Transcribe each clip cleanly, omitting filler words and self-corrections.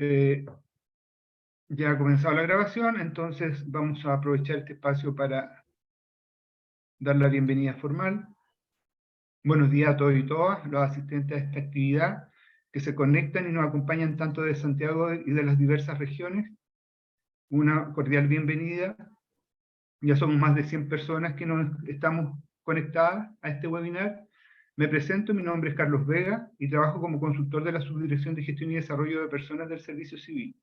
Eh, ya ha comenzado la grabación, entonces vamos a aprovechar este espacio para dar la bienvenida formal. Buenos días a todos y todas, los asistentes a esta actividad que se conectan y nos acompañan tanto de Santiago y de las diversas regiones. Una cordial bienvenida. Ya somos más de 100 personas que nos estamos conectadas a este webinar. Me presento, mi nombre es Carlos Vega y trabajo como consultor de la Subdirección de Gestión y Desarrollo de Personas del Servicio Civil.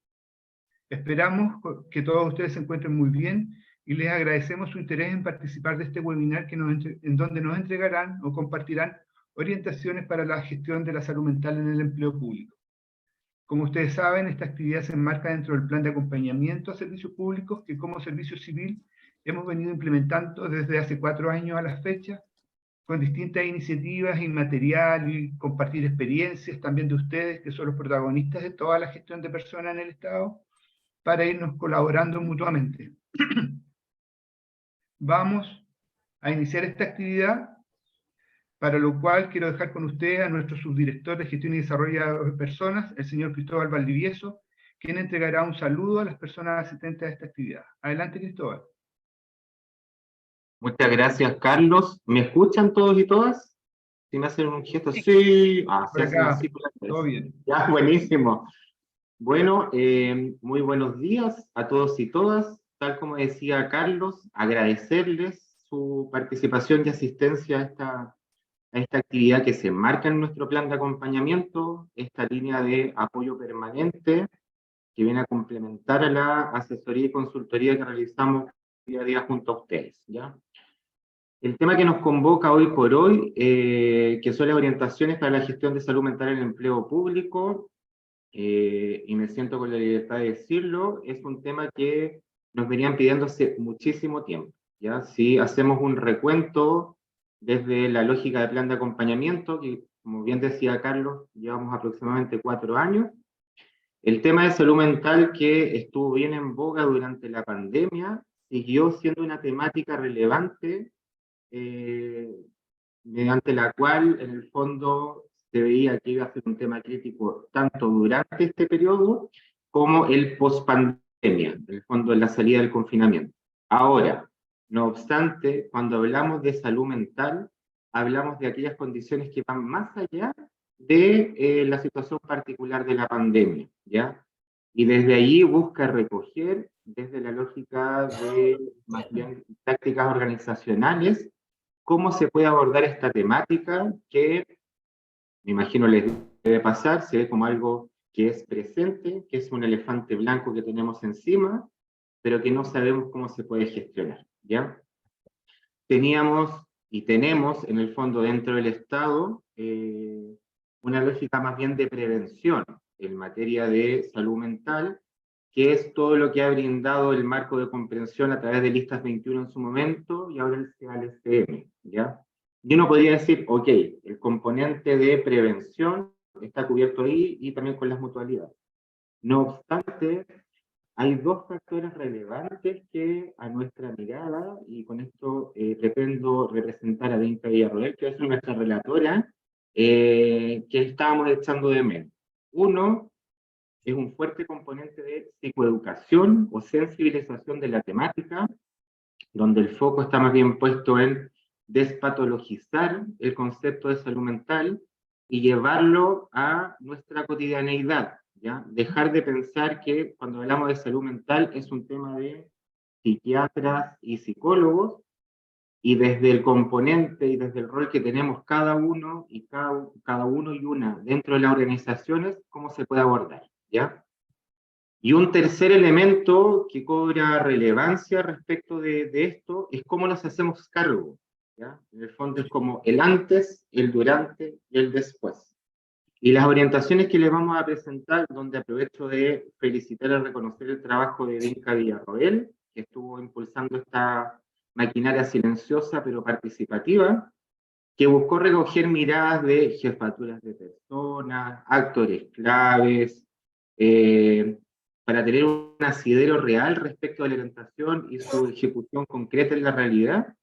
Esperamos que todos ustedes se encuentren muy bien y les agradecemos su interés en participar de este webinar en donde nos entregarán o compartirán orientaciones para la gestión de la salud mental en el empleo público. Como ustedes saben, esta actividad se enmarca dentro del plan de acompañamiento a servicios públicos que como Servicio Civil hemos venido implementando desde hace 4 años a la fecha, con distintas iniciativas y material y compartir experiencias también de ustedes, que son los protagonistas de toda la gestión de personas en el Estado, para irnos colaborando mutuamente. Vamos a iniciar esta actividad, para lo cual quiero dejar con ustedes a nuestro subdirector de Gestión y Desarrollo de Personas, el señor Cristóbal Valdivieso, quien entregará un saludo a las personas asistentes a esta actividad. Adelante, Cristóbal. Muchas gracias, Carlos. ¿Me escuchan todos y todas? Si me hacen un gesto, sí. Por Hacen acá, así por la cabeza. todo bien. Ya, buenísimo. Bueno, muy buenos días a todos y todas. Tal como decía Carlos, agradecerles su participación y asistencia a esta actividad que se enmarca en nuestro plan de acompañamiento, esta línea de apoyo permanente que viene a complementar a la asesoría y consultoría que realizamos día a día junto a ustedes, ¿ya? El tema que nos convoca hoy por hoy, que son las orientaciones para la gestión de salud mental en el empleo público, y me siento con la libertad de decirlo, es un tema que nos venían pidiendo hace muchísimo tiempo, ¿ya? Si hacemos un recuento desde la lógica de plan de acompañamiento, que como bien decía Carlos, llevamos aproximadamente 4 años, el tema de salud mental que estuvo bien en boga durante la pandemia, siguió siendo una temática relevante, mediante la cual en el fondo se veía que iba a ser un tema crítico tanto durante este periodo como el post-pandemia, en el fondo en la salida del confinamiento. Ahora, no obstante, cuando hablamos de salud mental, hablamos de aquellas condiciones que van más allá de la situación particular de la pandemia, ¿ya? Y desde ahí busca recoger, desde la lógica de más bien tácticas organizacionales, cómo se puede abordar esta temática que, me imagino, les debe pasar, se ve como algo que es presente, que es un elefante blanco que tenemos encima, pero que no sabemos cómo se puede gestionar, ¿ya? Teníamos y tenemos, en el fondo, dentro del Estado, una lógica más bien de prevención en materia de salud mental, que es todo lo que ha brindado el marco de comprensión a través de Listas 21 en su momento, y ahora el CAL-FM, ¿ya? Y uno podría decir, ok, el componente de prevención está cubierto ahí, y también con las mutualidades. No obstante, hay 2 factores relevantes que a nuestra mirada, y con esto pretendo representar a Dinka Villarroel, que es nuestra relatora, que estábamos echando de menos. Uno, es un fuerte componente de psicoeducación o sensibilización de la temática, donde el foco está más bien puesto en despatologizar el concepto de salud mental y llevarlo a nuestra cotidianeidad, ¿ya? Dejar de pensar que cuando hablamos de salud mental es un tema de psiquiatras y psicólogos, y desde el componente y desde el rol que tenemos cada uno y cada uno y una dentro de las organizaciones, cómo se puede abordar, ¿ya? Y un tercer elemento que cobra relevancia respecto de esto es cómo nos hacemos cargo, ¿ya? En el fondo es como el antes, el durante y el después. Y las orientaciones que les vamos a presentar, donde aprovecho de felicitar y reconocer el trabajo de Dinka Villarroel, que estuvo impulsando esta maquinaria silenciosa pero participativa, que buscó recoger miradas de jefaturas de personas, actores claves, para tener un asidero real respecto a la orientación y su ejecución concreta en la realidad.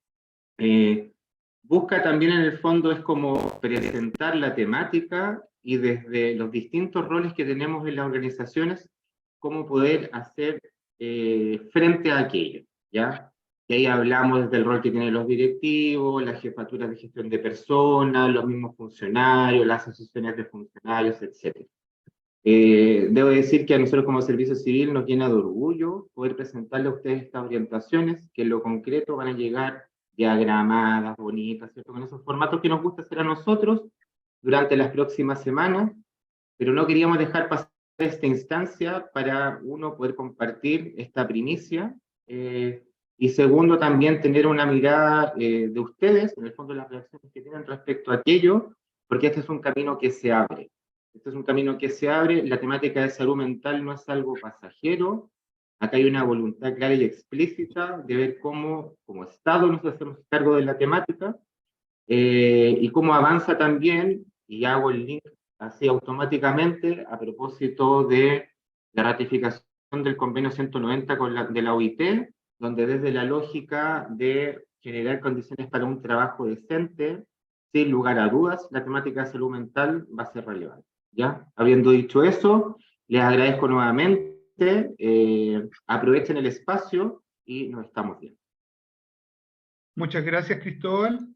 Busca también en el fondo es como presentar la temática y desde los distintos roles que tenemos en las organizaciones, cómo poder hacer frente a aquello, ¿ya? Y ahí hablamos desde el rol que tienen los directivos, las jefaturas de gestión de personas, los mismos funcionarios, las asociaciones de funcionarios, etc. Debo decir que a nosotros como Servicio Civil nos llena de orgullo poder presentarle a ustedes estas orientaciones, que en lo concreto van a llegar diagramadas, bonitas, ¿cierto? Con esos formatos que nos gusta hacer a nosotros durante las próximas semanas, pero no queríamos dejar pasar esta instancia para, uno, poder compartir esta primicia, y segundo, también tener una mirada de ustedes, en el fondo las reacciones que tienen respecto a aquello, porque este es un camino que se abre. Este es un camino que se abre, la temática de salud mental no es algo pasajero, acá hay una voluntad clara y explícita de ver cómo, como Estado, nos hacemos cargo de la temática, y cómo avanza también, y hago el link así automáticamente, a propósito de la ratificación del convenio 190 de la OIT, donde desde la lógica de generar condiciones para un trabajo decente, sin lugar a dudas, la temática de salud mental va a ser relevante. ¿Ya? Habiendo dicho eso, les agradezco nuevamente, aprovechen el espacio y nos estamos viendo. Muchas gracias, Cristóbal.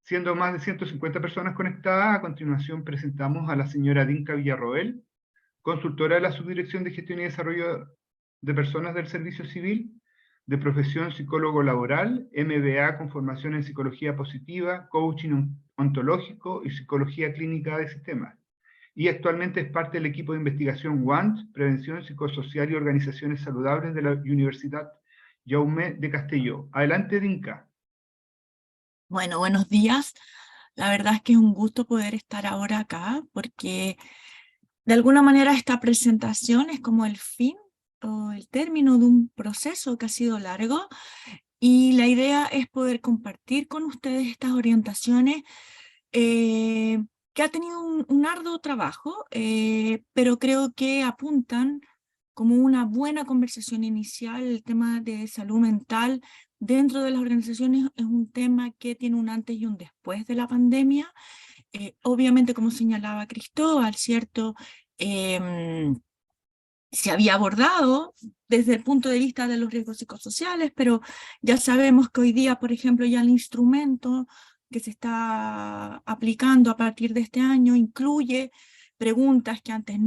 Siendo más de 150 personas conectadas, a continuación presentamos a la señora Dinka Villarroel, consultora de la Subdirección de Gestión y Desarrollo de Personas del Servicio Civil, de profesión psicólogo laboral, MBA con formación en psicología positiva, coaching ontológico y psicología clínica de sistemas. Y actualmente es parte del equipo de investigación WANT, Prevención Psicosocial y Organizaciones Saludables de la Universidad Jaume de Castelló. Adelante, Dinka. Bueno, buenos días. La verdad es que es un gusto poder estar ahora acá porque de alguna manera esta presentación es como el fin o el término de un proceso que ha sido largo y la idea es poder compartir con ustedes estas orientaciones que ha tenido un arduo trabajo, pero creo que apuntan como una buena conversación inicial. El tema de salud mental dentro de las organizaciones es un tema que tiene un antes y un después de la pandemia. Obviamente, como señalaba Cristóbal, ¿cierto? Se había abordado desde el punto de vista de los riesgos psicosociales, pero ya sabemos que hoy día, por ejemplo, ya el instrumento que se está aplicando a partir de este año incluye preguntas que antes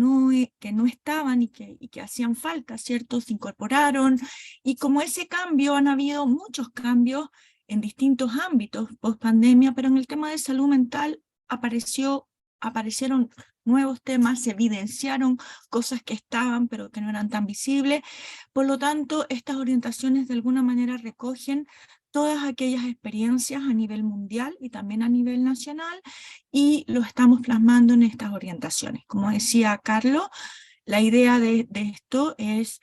que no estaban y que hacían falta, ¿cierto? Se incorporaron, y como ese cambio, han habido muchos cambios en distintos ámbitos post pandemia, pero en el tema de salud mental aparecieron nuevos temas, se evidenciaron cosas que estaban pero que no eran tan visibles. Por lo tanto, estas orientaciones de alguna manera recogen todas aquellas experiencias a nivel mundial y también a nivel nacional, y lo estamos plasmando en estas orientaciones. Como decía Carlos, la idea de esto es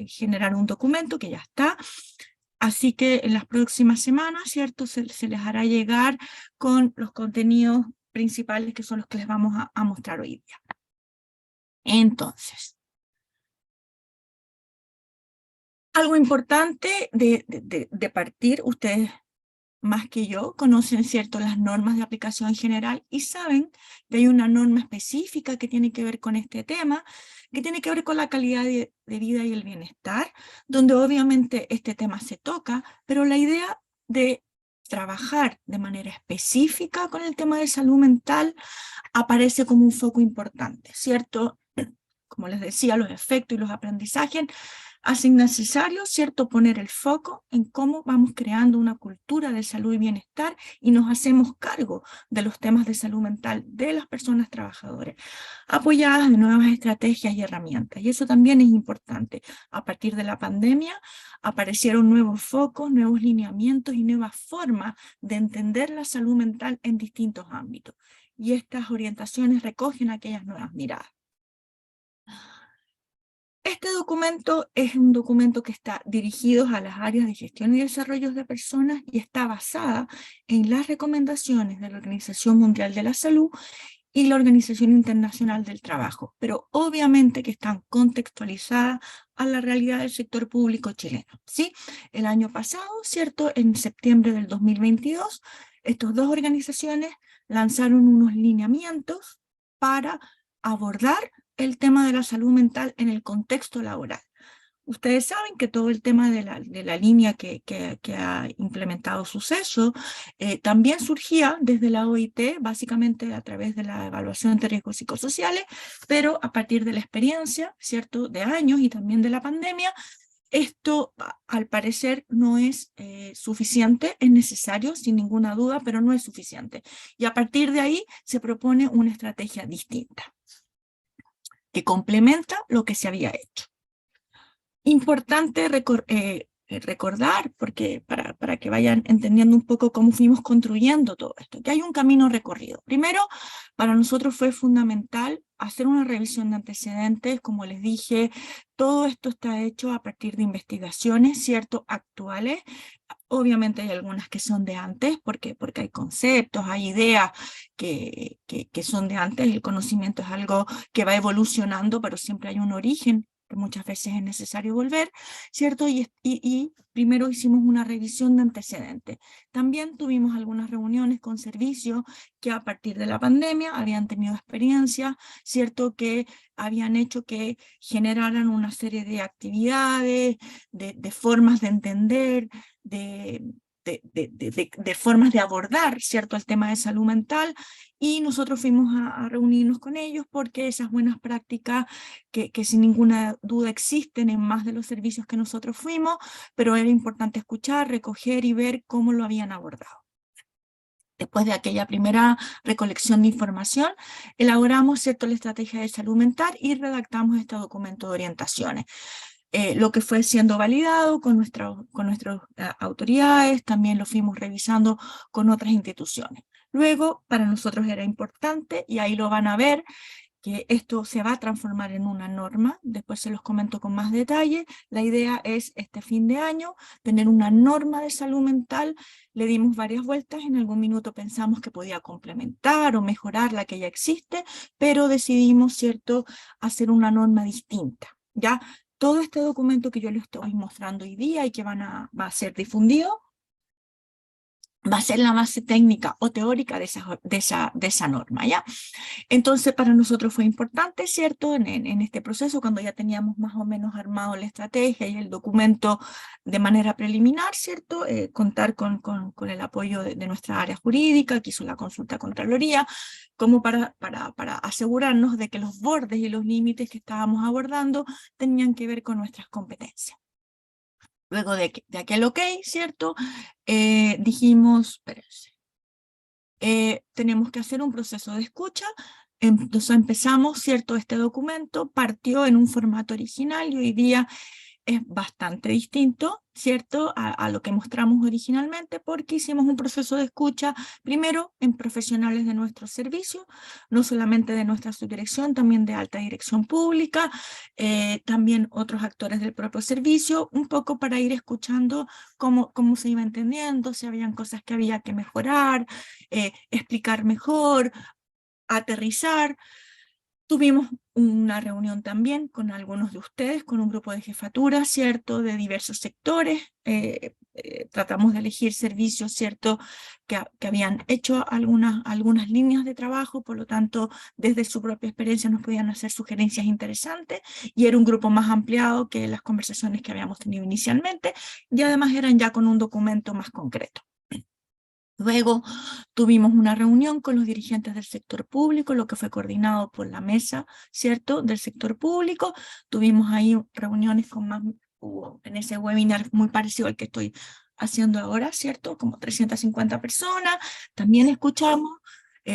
generar un documento que ya está, así que en las próximas semanas, ¿cierto?, se les hará llegar con los contenidos principales, que son los que les vamos a mostrar hoy día. Entonces, algo importante de partir, ustedes más que yo conocen, ¿cierto?, las normas de aplicación general y saben que hay una norma específica que tiene que ver con este tema, que tiene que ver con la calidad de vida y el bienestar, donde obviamente este tema se toca, pero la idea de trabajar de manera específica con el tema de salud mental aparece como un foco importante, ¿cierto? Como les decía, los efectos y los aprendizajes hacen necesario, ¿cierto?, poner el foco en cómo vamos creando una cultura de salud y bienestar y nos hacemos cargo de los temas de salud mental de las personas trabajadoras, apoyadas en nuevas estrategias y herramientas. Y eso también es importante. A partir de la pandemia aparecieron nuevos focos, nuevos lineamientos y nuevas formas de entender la salud mental en distintos ámbitos. Y estas orientaciones recogen aquellas nuevas miradas. Este documento es un documento que está dirigido a las áreas de gestión y desarrollo de personas y está basada en las recomendaciones de la Organización Mundial de la Salud y la Organización Internacional del Trabajo, pero obviamente que están contextualizadas a la realidad del sector público chileno, ¿sí? El año pasado, ¿cierto?, en septiembre del 2022, estas dos organizaciones lanzaron unos lineamientos para abordar el tema de la salud mental en el contexto laboral. Ustedes saben que todo el tema de la línea que ha implementado Suceso también surgía desde la OIT, básicamente a través de la evaluación de riesgos psicosociales, pero a partir de la experiencia, ¿cierto?, de años y también de la pandemia. Esto, al parecer, no es suficiente, es necesario, sin ninguna duda, pero no es suficiente. Y a partir de ahí se propone una estrategia distinta, que complementa lo que se había hecho. Importante recordar, porque para que vayan entendiendo un poco cómo fuimos construyendo todo esto, que hay un camino recorrido. Primero, para nosotros fue fundamental hacer una revisión de antecedentes. Como les dije, todo esto está hecho a partir de investigaciones, ¿cierto?, actuales. Obviamente hay algunas que son de antes, porque hay conceptos, hay ideas que son de antes. El conocimiento es algo que va evolucionando, pero siempre hay un origen que muchas veces es necesario volver, ¿cierto? Y primero hicimos una revisión de antecedentes. También tuvimos algunas reuniones con servicios que a partir de la pandemia habían tenido experiencias, ¿cierto?, que habían hecho que generaran una serie de actividades, de formas de entender, de formas de abordar, ¿cierto?, el tema de salud mental, y nosotros fuimos a reunirnos con ellos porque esas buenas prácticas que sin ninguna duda existen en más de los servicios que nosotros fuimos, pero era importante escuchar, recoger y ver cómo lo habían abordado. Después de aquella primera recolección de información, elaboramos, ¿cierto?, la estrategia de salud mental y redactamos este documento de orientaciones. Lo que fue siendo validado con nuestras autoridades, también lo fuimos revisando con otras instituciones. Luego, para nosotros era importante, y ahí lo van a ver, que esto se va a transformar en una norma. Después se los comento con más detalle. La idea es, este fin de año, tener una norma de salud mental. Le dimos varias vueltas, en algún minuto pensamos que podía complementar o mejorar la que ya existe, pero decidimos, ¿cierto?, hacer una norma distinta, ¿ya? Todo este documento que yo les estoy mostrando hoy día y que va a ser difundido, va a ser la base técnica o teórica de esa norma, ¿ya? Entonces, para nosotros fue importante, ¿cierto?, en este proceso, cuando ya teníamos más o menos armado la estrategia y el documento de manera preliminar, ¿cierto?, contar con el apoyo de nuestra área jurídica, que hizo la consulta a Contraloría, como para asegurarnos de que los bordes y los límites que estábamos abordando tenían que ver con nuestras competencias. Luego de aquel ok, ¿cierto?, dijimos, espérense, tenemos que hacer un proceso de escucha. Entonces empezamos, ¿cierto?, este documento partió en un formato original y hoy día es bastante distinto, ¿cierto?, a lo que mostramos originalmente, porque hicimos un proceso de escucha, primero en profesionales de nuestro servicio, no solamente de nuestra subdirección, también de alta dirección pública, también otros actores del propio servicio, un poco para ir escuchando cómo se iba entendiendo, si habían cosas que había que mejorar, explicar mejor, aterrizar. Tuvimos una reunión también con algunos de ustedes, con un grupo de jefatura, ¿cierto?, de diversos sectores. Tratamos de elegir servicios, ¿cierto?, que habían hecho algunas líneas de trabajo, por lo tanto, desde su propia experiencia nos podían hacer sugerencias interesantes, y era un grupo más ampliado que las conversaciones que habíamos tenido inicialmente, y además eran ya con un documento más concreto. Luego tuvimos una reunión con los dirigentes del sector público, lo que fue coordinado por la mesa, ¿cierto?, del sector público. Tuvimos ahí reuniones con más, en ese webinar muy parecido al que estoy haciendo ahora, ¿cierto?, como 350 personas. También escuchamos,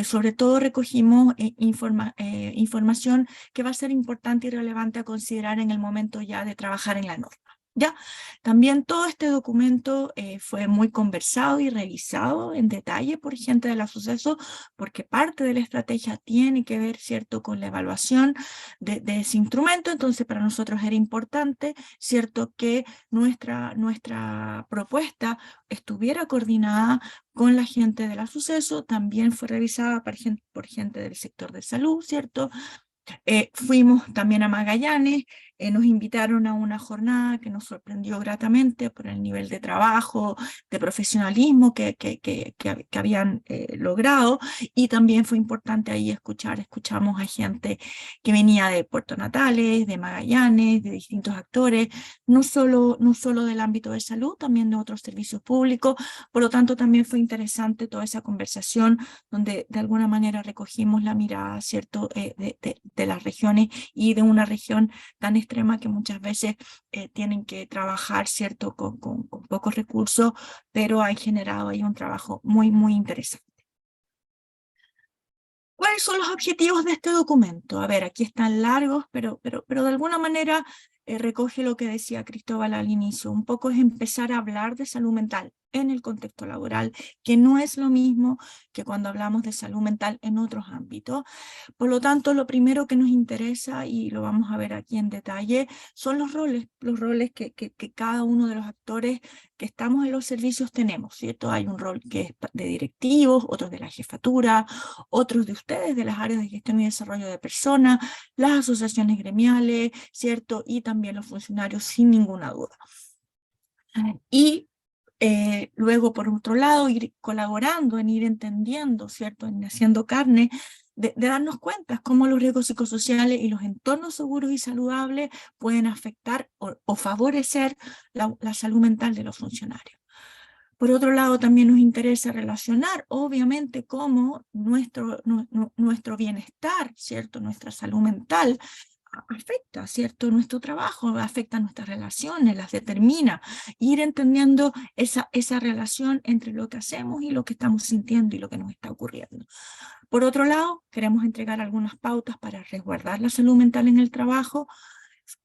sobre todo recogimos información que va a ser importante y relevante a considerar en el momento ya de trabajar en la norma. ¿Ya? También todo este documento fue muy conversado y revisado en detalle por gente del Suceso, porque parte de la estrategia tiene que ver, ¿cierto?, con la evaluación de ese instrumento. Entonces para nosotros era importante, ¿cierto?, que nuestra propuesta estuviera coordinada con la gente del Suceso. También fue revisada por gente del sector de salud, ¿cierto? Fuimos también a Magallanes, nos invitaron a una jornada que nos sorprendió gratamente por el nivel de trabajo, de profesionalismo que habían logrado, y también fue importante ahí escuchamos a gente que venía de Puerto Natales, de Magallanes, de distintos actores, no solo del ámbito de salud, también de otros servicios públicos. Por lo tanto, también fue interesante toda esa conversación donde de alguna manera recogimos la mirada, ¿cierto?, de las regiones y de una región tan extrema que muchas veces tienen que trabajar, ¿cierto?, con pocos recursos, pero han generado ahí un trabajo muy, muy interesante. ¿Cuáles son los objetivos de este documento? A ver, aquí están largos, pero de alguna manera recoge lo que decía Cristóbal al inicio. Un poco es empezar a hablar de salud mental en el contexto laboral, que no es lo mismo que cuando hablamos de salud mental en otros ámbitos. Por lo tanto, lo primero que nos interesa, y lo vamos a ver aquí en detalle, son los roles que cada uno de los actores que estamos en los servicios tenemos, ¿cierto? Hay un rol que es de directivos, otros de la jefatura, otros de ustedes de las áreas de gestión y desarrollo de personas, las asociaciones gremiales, ¿cierto? Y también los funcionarios, sin ninguna duda. Y luego, por otro lado, ir colaborando en ir entendiendo, ¿cierto?, en haciendo carne, de darnos cuenta cómo los riesgos psicosociales y los entornos seguros y saludables pueden afectar o favorecer la salud mental de los funcionarios. Por otro lado, también nos interesa relacionar, obviamente, cómo nuestro bienestar, ¿cierto?, nuestra salud mental, afecta, ¿cierto?, nuestro trabajo, afecta nuestras relaciones, las determina, ir entendiendo esa relación entre lo que hacemos y lo que estamos sintiendo y lo que nos está ocurriendo. Por otro lado, queremos entregar algunas pautas para resguardar la salud mental en el trabajo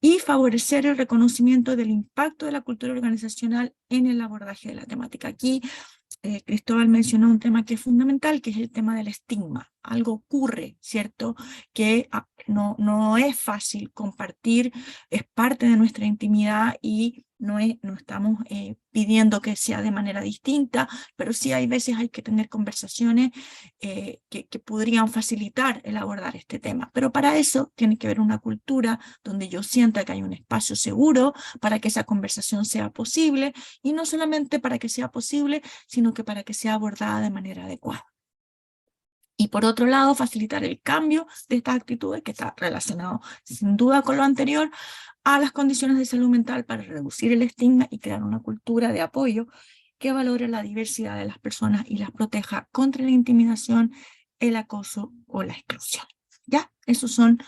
y favorecer el reconocimiento del impacto de la cultura organizacional en el abordaje de la temática. Aquí Cristóbal mencionó un tema que es fundamental, que es el tema del estigma. Algo ocurre, ¿cierto?, que no es fácil compartir, es parte de nuestra intimidad y no estamos pidiendo que sea de manera distinta, pero sí hay veces hay que tener conversaciones que podrían facilitar el abordar este tema. Pero para eso tiene que haber una cultura donde yo sienta que hay un espacio seguro para que esa conversación sea posible, y no solamente para que sea posible, sino que para que sea abordada de manera adecuada. Y por otro lado, facilitar el cambio de estas actitudes, que está relacionado sin duda con lo anterior, a las condiciones de salud mental para reducir el estigma y crear una cultura de apoyo que valore la diversidad de las personas y las proteja contra la intimidación, el acoso o la exclusión. ¿Ya? Esos son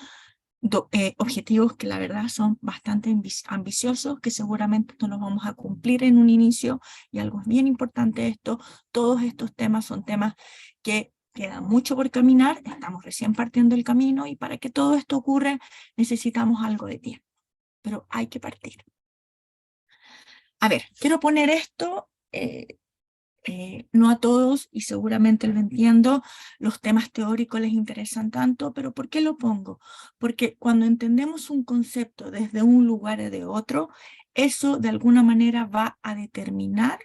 objetivos que la verdad son bastante ambiciosos, que seguramente no los vamos a cumplir en un inicio, y algo bien importante esto, todos estos temas son temas que queda mucho por caminar, estamos recién partiendo el camino, y para que todo esto ocurra necesitamos algo de tiempo, pero hay que partir. A ver, quiero poner esto, no a todos, y seguramente lo entiendo, los temas teóricos les interesan tanto, pero ¿por qué lo pongo? Porque cuando entendemos un concepto desde un lugar o de otro, eso de alguna manera va a determinar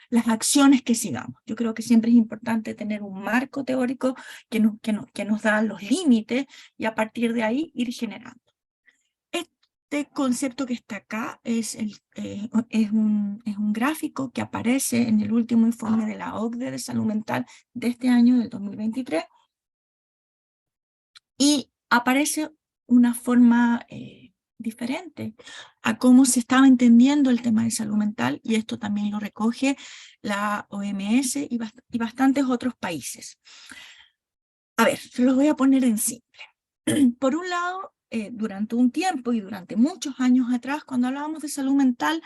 las acciones que sigamos. Yo creo que siempre es importante tener un marco teórico que nos da los límites, y a partir de ahí ir generando. Este concepto que está acá es un gráfico que aparece en el último informe de la OCDE de salud mental de este año, del 2023, y aparece una forma diferente a cómo se estaba entendiendo el tema de salud mental, y esto también lo recoge la OMS y bastantes otros países. A ver, se los voy a poner en simple. Por un lado, durante un tiempo y durante muchos años atrás, cuando hablábamos de salud mental,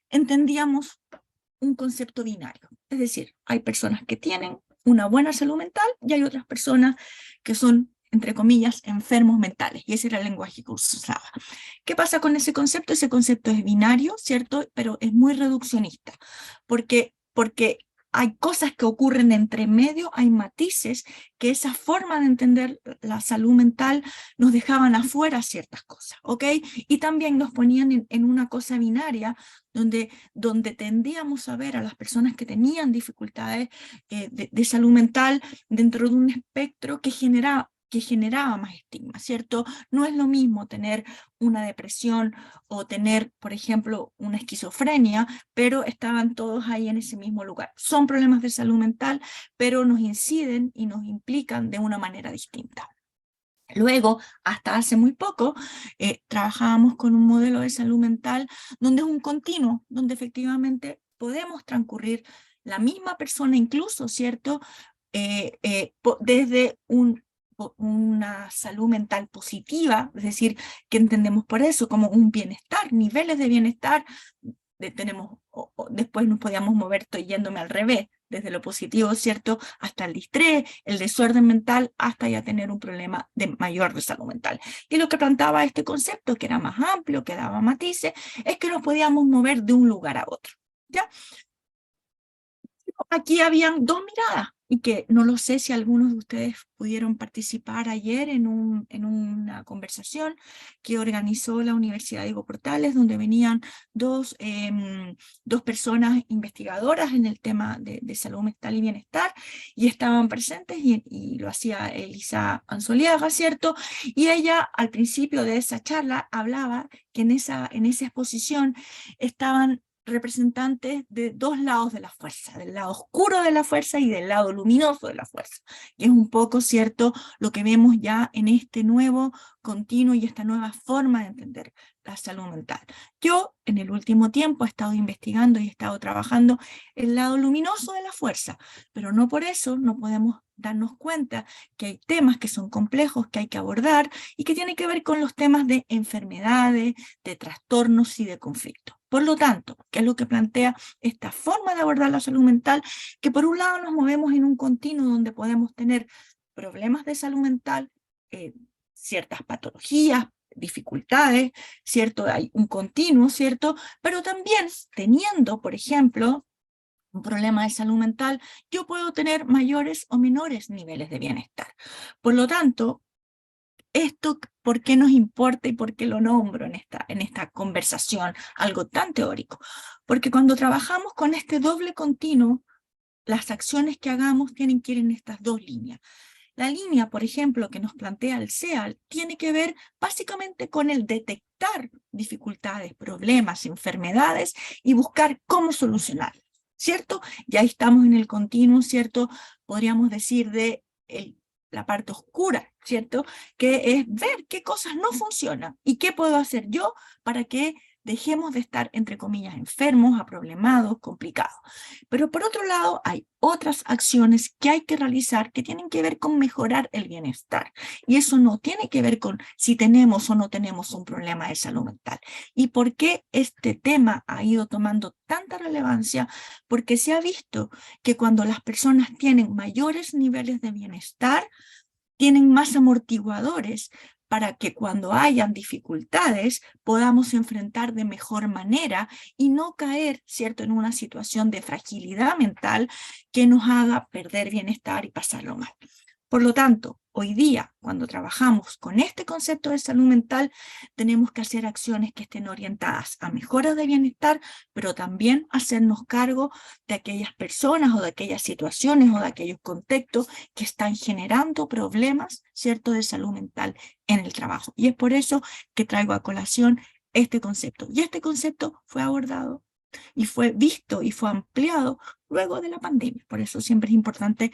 entendíamos un concepto binario. Es decir, hay personas que tienen una buena salud mental y hay otras personas que son, entre comillas, enfermos mentales. Y ese era el lenguaje que usaba. ¿Qué pasa con ese concepto? Ese concepto es binario, ¿cierto? Pero es muy reduccionista, porque hay cosas que ocurren entre medio, hay matices que esa forma de entender la salud mental nos dejaban afuera ciertas cosas, ¿ok? Y también nos ponían en una cosa binaria donde tendíamos a ver a las personas que tenían dificultades de salud mental dentro de un espectro que generaba que generaba más estigma, ¿cierto? No es lo mismo tener una depresión o tener, por ejemplo, una esquizofrenia, pero estaban todos ahí en ese mismo lugar. Son problemas de salud mental, pero nos inciden y nos implican de una manera distinta. Luego, hasta hace muy poco, trabajábamos con un modelo de salud mental donde es un continuo, donde efectivamente podemos transcurrir la misma persona incluso, ¿cierto? Desde una salud mental positiva, es decir, que entendemos por eso como un bienestar, niveles de bienestar, después nos podíamos mover, estoy yéndome al revés, desde lo positivo, ¿cierto?, hasta el distrés, el desorden mental, hasta ya tener un problema de mayor de salud mental. Y lo que planteaba este concepto, que era más amplio, que daba matices, es que nos podíamos mover de un lugar a otro, ¿ya? Aquí habían dos miradas, y que no lo sé si algunos de ustedes pudieron participar ayer en una conversación que organizó la Universidad Diego Portales, donde venían dos personas investigadoras en el tema de salud mental y bienestar, y estaban presentes, y lo hacía Elisa Anzoliaga, ¿cierto? Y ella, al principio de esa charla, hablaba que en esa exposición estaban representantes de dos lados de la fuerza, del lado oscuro de la fuerza y del lado luminoso de la fuerza. Y es un poco, ¿cierto?, lo que vemos ya en este nuevo continuo y esta nueva forma de entender la salud mental. Yo, en el último tiempo, he estado investigando y he estado trabajando el lado luminoso de la fuerza, pero no por eso no podemos darnos cuenta que hay temas que son complejos, que hay que abordar y que tienen que ver con los temas de enfermedades, de trastornos y de conflictos. Por lo tanto, ¿qué es lo que plantea esta forma de abordar la salud mental? Que por un lado nos movemos en un continuo donde podemos tener problemas de salud mental, ciertas patologías, dificultades, ¿cierto? Hay un continuo, ¿cierto? Pero también teniendo, por ejemplo, un problema de salud mental, yo puedo tener mayores o menores niveles de bienestar. Por lo tanto, esto, ¿por qué nos importa y por qué lo nombro en esta conversación, algo tan teórico? Porque cuando trabajamos con este doble continuo, las acciones que hagamos tienen que ir en estas dos líneas. La línea, por ejemplo, que nos plantea el CEAL, tiene que ver básicamente con el detectar dificultades, problemas, enfermedades y buscar cómo solucionarlas, ¿cierto? Y ahí estamos en el continuo, ¿cierto? Podríamos decir de la parte oscura, ¿cierto? Que es ver qué cosas no funcionan y qué puedo hacer yo para que dejemos de estar, entre comillas, enfermos, aproblemados, complicados. Pero por otro lado, hay otras acciones que hay que realizar que tienen que ver con mejorar el bienestar. Y eso no tiene que ver con si tenemos o no tenemos un problema de salud mental. ¿Y por qué este tema ha ido tomando tanta relevancia? Porque se ha visto que cuando las personas tienen mayores niveles de bienestar, tienen más amortiguadores para que cuando hayan dificultades podamos enfrentar de mejor manera y no caer, ¿cierto?, en una situación de fragilidad mental que nos haga perder bienestar y pasarlo mal. Por lo tanto, hoy día, cuando trabajamos con este concepto de salud mental, tenemos que hacer acciones que estén orientadas a mejoras de bienestar, pero también hacernos cargo de aquellas personas o de aquellas situaciones o de aquellos contextos que están generando problemas, ¿cierto?, de salud mental en el trabajo. Y es por eso que traigo a colación este concepto. Y este concepto fue abordado y fue visto y fue ampliado luego de la pandemia. Por eso siempre es importante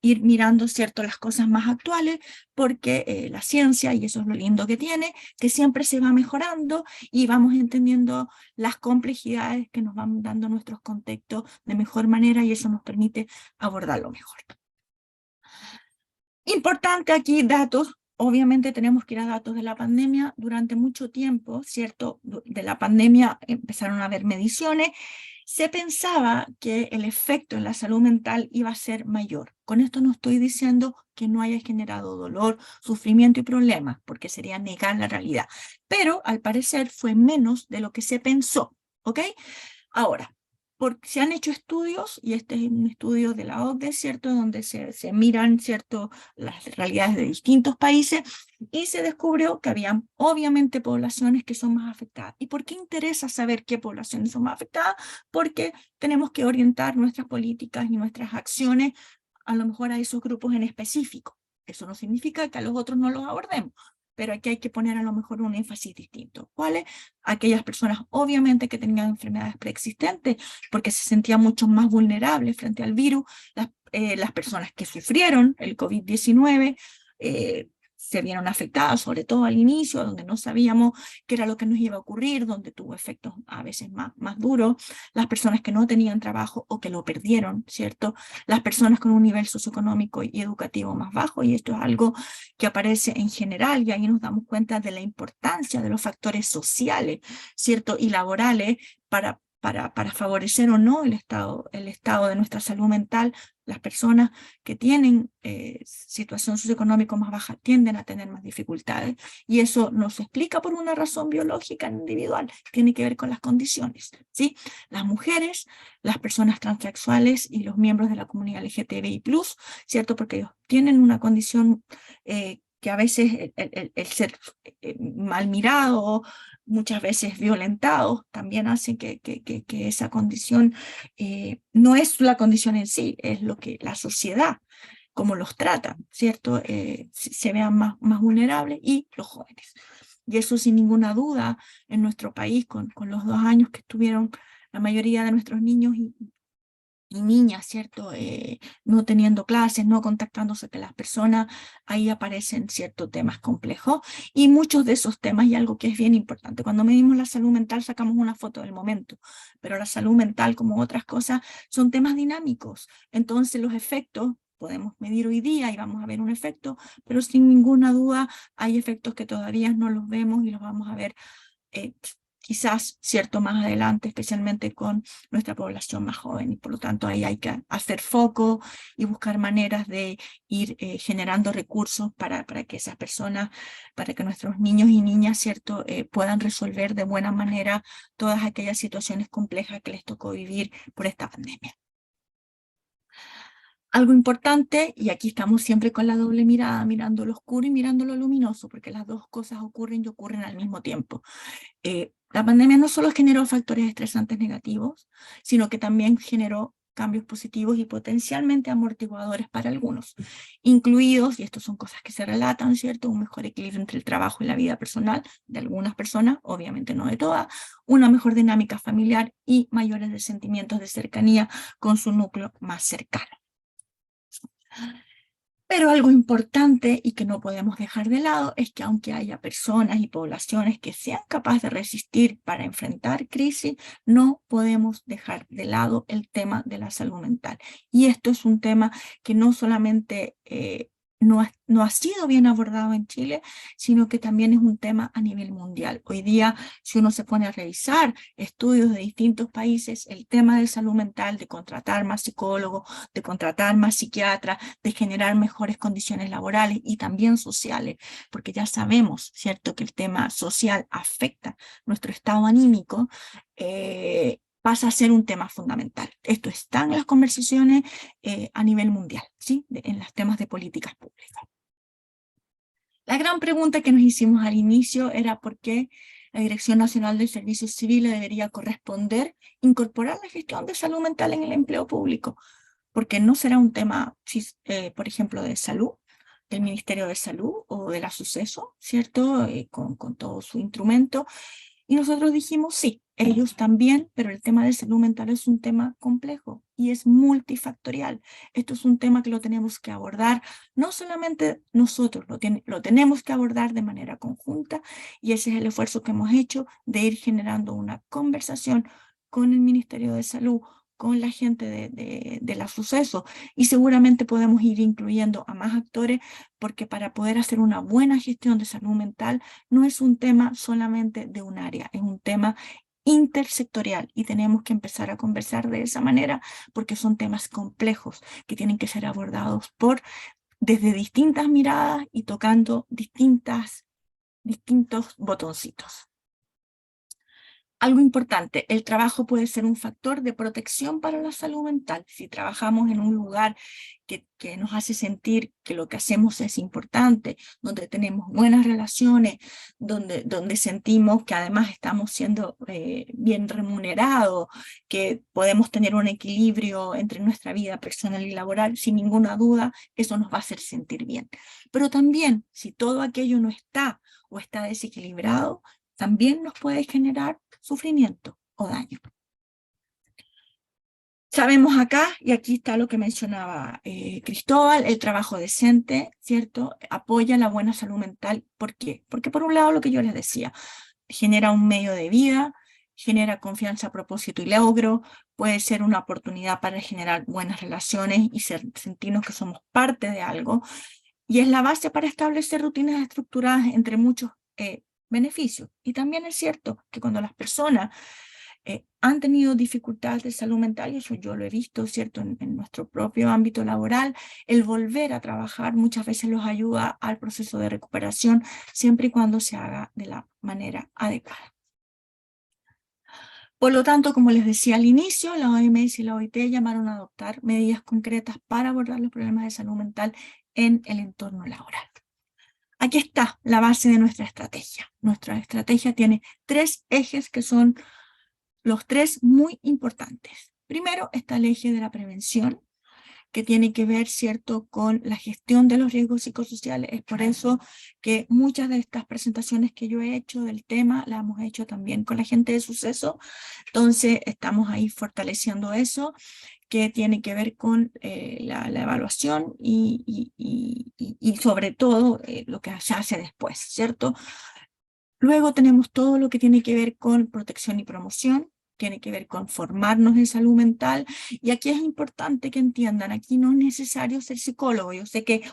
ir mirando, ¿cierto?, las cosas más actuales, porque la ciencia, y eso es lo lindo que tiene, que siempre se va mejorando y vamos entendiendo las complejidades que nos van dando nuestros contextos de mejor manera y eso nos permite abordarlo mejor. Importante aquí, datos. Obviamente tenemos que ir a datos de la pandemia. Durante mucho tiempo, ¿cierto?, de la pandemia empezaron a haber mediciones. Se pensaba que el efecto en la salud mental iba a ser mayor. Con esto no estoy diciendo que no haya generado dolor, sufrimiento y problemas, porque sería negar la realidad. Pero al parecer fue menos de lo que se pensó, ¿ok? Ahora, se han hecho estudios, y este es un estudio de la OCDE, ¿cierto?, donde se miran, ¿cierto?, las realidades de distintos países, y se descubrió que había obviamente poblaciones que son más afectadas. ¿Y por qué interesa saber qué poblaciones son más afectadas? Porque tenemos que orientar nuestras políticas y nuestras acciones a lo mejor a esos grupos en específico. Eso no significa que a los otros no los abordemos, pero aquí hay que poner a lo mejor un énfasis distinto. ¿Cuáles? Aquellas personas obviamente que tenían enfermedades preexistentes, porque se sentían mucho más vulnerables frente al virus, las personas que sufrieron el COVID-19, se vieron afectadas, sobre todo al inicio, donde no sabíamos qué era lo que nos iba a ocurrir, donde tuvo efectos a veces más duros, las personas que no tenían trabajo o que lo perdieron, ¿cierto? Las personas con un nivel socioeconómico y educativo más bajo, y esto es algo que aparece en general, y ahí nos damos cuenta de la importancia de los factores sociales, ¿cierto? Y laborales para favorecer o no el estado de nuestra salud mental. Las personas que tienen situación socioeconómica más baja tienden a tener más dificultades, y eso no se explica por una razón biológica individual, tiene que ver con las condiciones, ¿sí? Las mujeres, las personas transexuales y los miembros de la comunidad LGTBI+, ¿cierto? Porque ellos tienen una condición que a veces el ser mal mirado, muchas veces violentados, también hacen que esa condición no es la condición en sí, es lo que la sociedad, como los trata, ¿cierto? Se vean más vulnerables, y los jóvenes. Y eso sin ninguna duda en nuestro país, con los 2 años que estuvieron la mayoría de nuestros niños y niñas, ¿cierto? No teniendo clases, no contactándose con las personas, ahí aparecen ciertos temas complejos, y muchos de esos temas, y algo que es bien importante, cuando medimos la salud mental sacamos una foto del momento, pero la salud mental, como otras cosas, son temas dinámicos, entonces los efectos podemos medir hoy día y vamos a ver un efecto, pero sin ninguna duda hay efectos que todavía no los vemos y los vamos a ver quizás, ¿cierto?, más adelante, especialmente con nuestra población más joven, y por lo tanto ahí hay que hacer foco y buscar maneras de ir generando recursos para que esas personas, para que nuestros niños y niñas, ¿cierto?, puedan resolver de buena manera todas aquellas situaciones complejas que les tocó vivir por esta pandemia. Algo importante, y aquí estamos siempre con la doble mirada, mirando lo oscuro y mirando lo luminoso, porque las dos cosas ocurren y ocurren al mismo tiempo. La pandemia no solo generó factores estresantes negativos, sino que también generó cambios positivos y potencialmente amortiguadores para algunos, incluidos, y estas son cosas que se relatan, ¿cierto?, un mejor equilibrio entre el trabajo y la vida personal de algunas personas, obviamente no de todas, una mejor dinámica familiar y mayores sentimientos de cercanía con su núcleo más cercano. Pero algo importante y que no podemos dejar de lado es que aunque haya personas y poblaciones que sean capaces de resistir para enfrentar crisis, no podemos dejar de lado el tema de la salud mental. Y esto es un tema que no solamente no ha sido bien abordado en Chile, sino que también es un tema a nivel mundial. Hoy día, si uno se pone a revisar estudios de distintos países, el tema de salud mental, de contratar más psicólogos, de contratar más psiquiatras, de generar mejores condiciones laborales y también sociales, porque ya sabemos, ¿cierto?, que el tema social afecta nuestro estado anímico, pasa a ser un tema fundamental. Esto está en las conversaciones a nivel mundial, ¿sí?, en los temas de políticas públicas. La gran pregunta que nos hicimos al inicio era por qué la Dirección Nacional de Servicios Civiles debería corresponder incorporar la gestión de salud mental en el empleo público, porque no será un tema, por ejemplo, de salud, del Ministerio de Salud o de la Suceso, ¿cierto?, con todo su instrumento. Y nosotros dijimos, sí, ellos también, pero el tema de salud mental es un tema complejo y es multifactorial. Esto es un tema que lo tenemos que abordar, no solamente nosotros, lo tenemos que abordar de manera conjunta, y ese es el esfuerzo que hemos hecho de ir generando una conversación con el Ministerio de Salud, con la gente de la Suceso, y seguramente podemos ir incluyendo a más actores, porque para poder hacer una buena gestión de salud mental no es un tema solamente de un área, es un tema intersectorial, y tenemos que empezar a conversar de esa manera porque son temas complejos que tienen que ser abordados desde distintas miradas y tocando distintos botoncitos. Algo importante, el trabajo puede ser un factor de protección para la salud mental. Si trabajamos en un lugar que nos hace sentir que lo que hacemos es importante, donde tenemos buenas relaciones, donde sentimos que además estamos siendo bien remunerados, que podemos tener un equilibrio entre nuestra vida personal y laboral, sin ninguna duda, eso nos va a hacer sentir bien. Pero también, si todo aquello no está o está desequilibrado, también nos puede generar sufrimiento o daño. Sabemos acá, y aquí está lo que mencionaba Cristóbal, el trabajo decente, ¿cierto? Apoya la buena salud mental. ¿Por qué? Porque por un lado, lo que yo les decía, genera un medio de vida, genera confianza, propósito y logro, puede ser una oportunidad para generar buenas relaciones y sentirnos que somos parte de algo, y es la base para establecer rutinas estructuradas entre muchos beneficios. Y también es cierto que cuando las personas han tenido dificultades de salud mental, y eso yo lo he visto, ¿cierto?, en nuestro propio ámbito laboral, el volver a trabajar muchas veces los ayuda al proceso de recuperación, siempre y cuando se haga de la manera adecuada. Por lo tanto, como les decía al inicio, la OMS y la OIT llamaron a adoptar medidas concretas para abordar los problemas de salud mental en el entorno laboral. Aquí está la base de nuestra estrategia. Nuestra estrategia tiene 3 ejes que son los 3 muy importantes. Primero está el eje de la prevención, que tiene que ver, ¿cierto?, con la gestión de los riesgos psicosociales. Es por eso que muchas de estas presentaciones que yo he hecho del tema, las hemos hecho también con la gente de suceso. Entonces, estamos ahí fortaleciendo eso, que tiene que ver con la evaluación y sobre todo lo que se hace después, ¿cierto? Luego tenemos todo lo que tiene que ver con protección y promoción, tiene que ver con formarnos en salud mental, y aquí es importante que entiendan, aquí no es necesario ser psicólogo,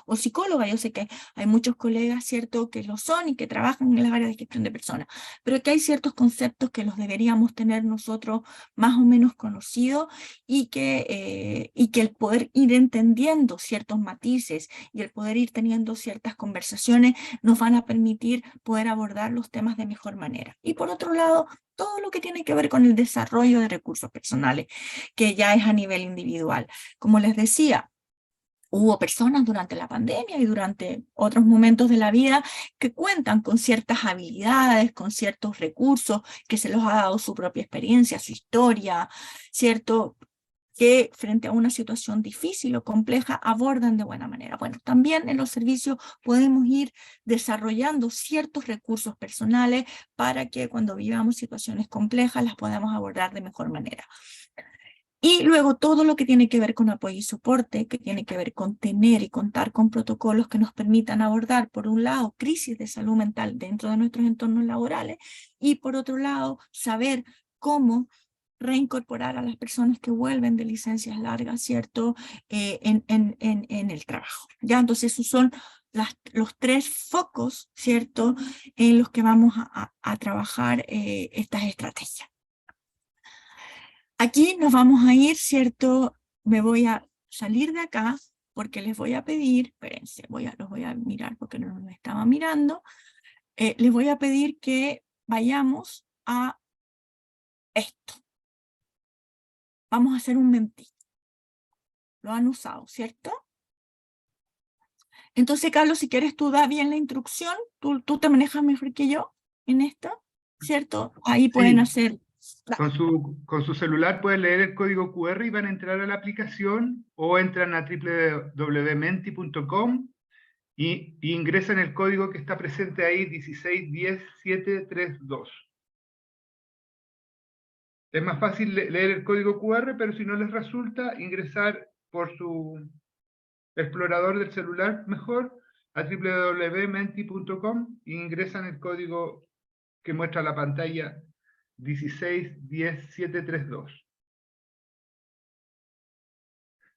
o psicóloga, yo sé que hay muchos colegas, ¿cierto?, que lo son y que trabajan en las áreas de gestión de personas, pero que hay ciertos conceptos que los deberíamos tener nosotros más o menos conocidos, y que el poder ir entendiendo ciertos matices y el poder ir teniendo ciertas conversaciones nos van a permitir poder abordar los temas de mejor manera. Y por otro lado, todo lo que tiene que ver con el desarrollo de recursos personales, que ya es a nivel individual. Como les decía, hubo personas durante la pandemia y durante otros momentos de la vida que cuentan con ciertas habilidades, con ciertos recursos que se los ha dado su propia experiencia, su historia, ¿cierto?, que frente a una situación difícil o compleja abordan de buena manera. Bueno, también en los servicios podemos ir desarrollando ciertos recursos personales para que cuando vivamos situaciones complejas las podamos abordar de mejor manera. Y luego todo lo que tiene que ver con apoyo y soporte, que tiene que ver con tener y contar con protocolos que nos permitan abordar, por un lado, crisis de salud mental dentro de nuestros entornos laborales, y por otro lado, saber cómo reincorporar a las personas que vuelven de licencias largas, ¿cierto?, en el trabajo. ¿Ya? Entonces esos son los 3 focos, ¿cierto?, en los que vamos a trabajar estas estrategias. Aquí nos vamos a ir, ¿cierto? Me voy a salir de acá porque les voy a pedir, espérense, los voy a mirar porque no me estaba mirando, les voy a pedir que vayamos a esto. Vamos a hacer un mentito. Lo han usado, ¿cierto? Entonces, Carlos, si quieres tú da bien la instrucción, tú te manejas mejor que yo en esto, ¿cierto? Ahí pueden hacer... Con su celular pueden leer el código QR y van a entrar a la aplicación, o entran a www.menti.com y ingresan el código que está presente ahí, 1610732. Es más fácil leer el código QR, pero si no les resulta, ingresar por su explorador del celular mejor a www.menti.com e ingresan el código que muestra la pantalla, 1610732.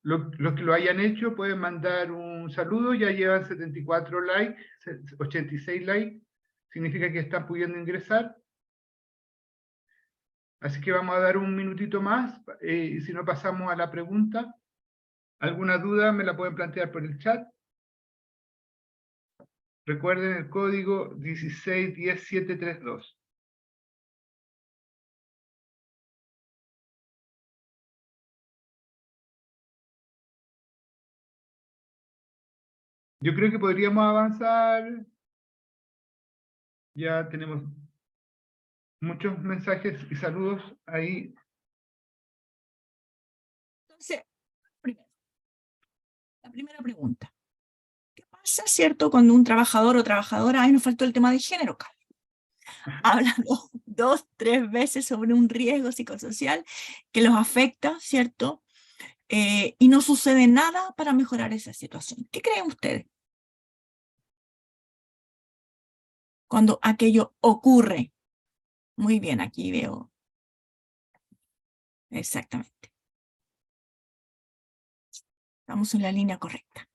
Los que lo hayan hecho pueden mandar un saludo, ya llevan 74 likes, 86 likes, significa que están pudiendo ingresar. Así que vamos a dar un minutito más, y si no pasamos a la pregunta. ¿Alguna duda me la pueden plantear por el chat? Recuerden el código 1610732. Yo creo que podríamos avanzar. Ya tenemos muchos mensajes y saludos ahí. Entonces, primero, la primera pregunta. ¿Qué pasa, cierto, cuando un trabajador o trabajadora, ay, nos faltó el tema de género, Carlos, habla dos, tres veces sobre un riesgo psicosocial que los afecta, ¿cierto? Y no sucede nada para mejorar esa situación? ¿Qué creen ustedes? Cuando aquello ocurre. Muy bien, aquí veo. Exactamente. Estamos en la línea correcta.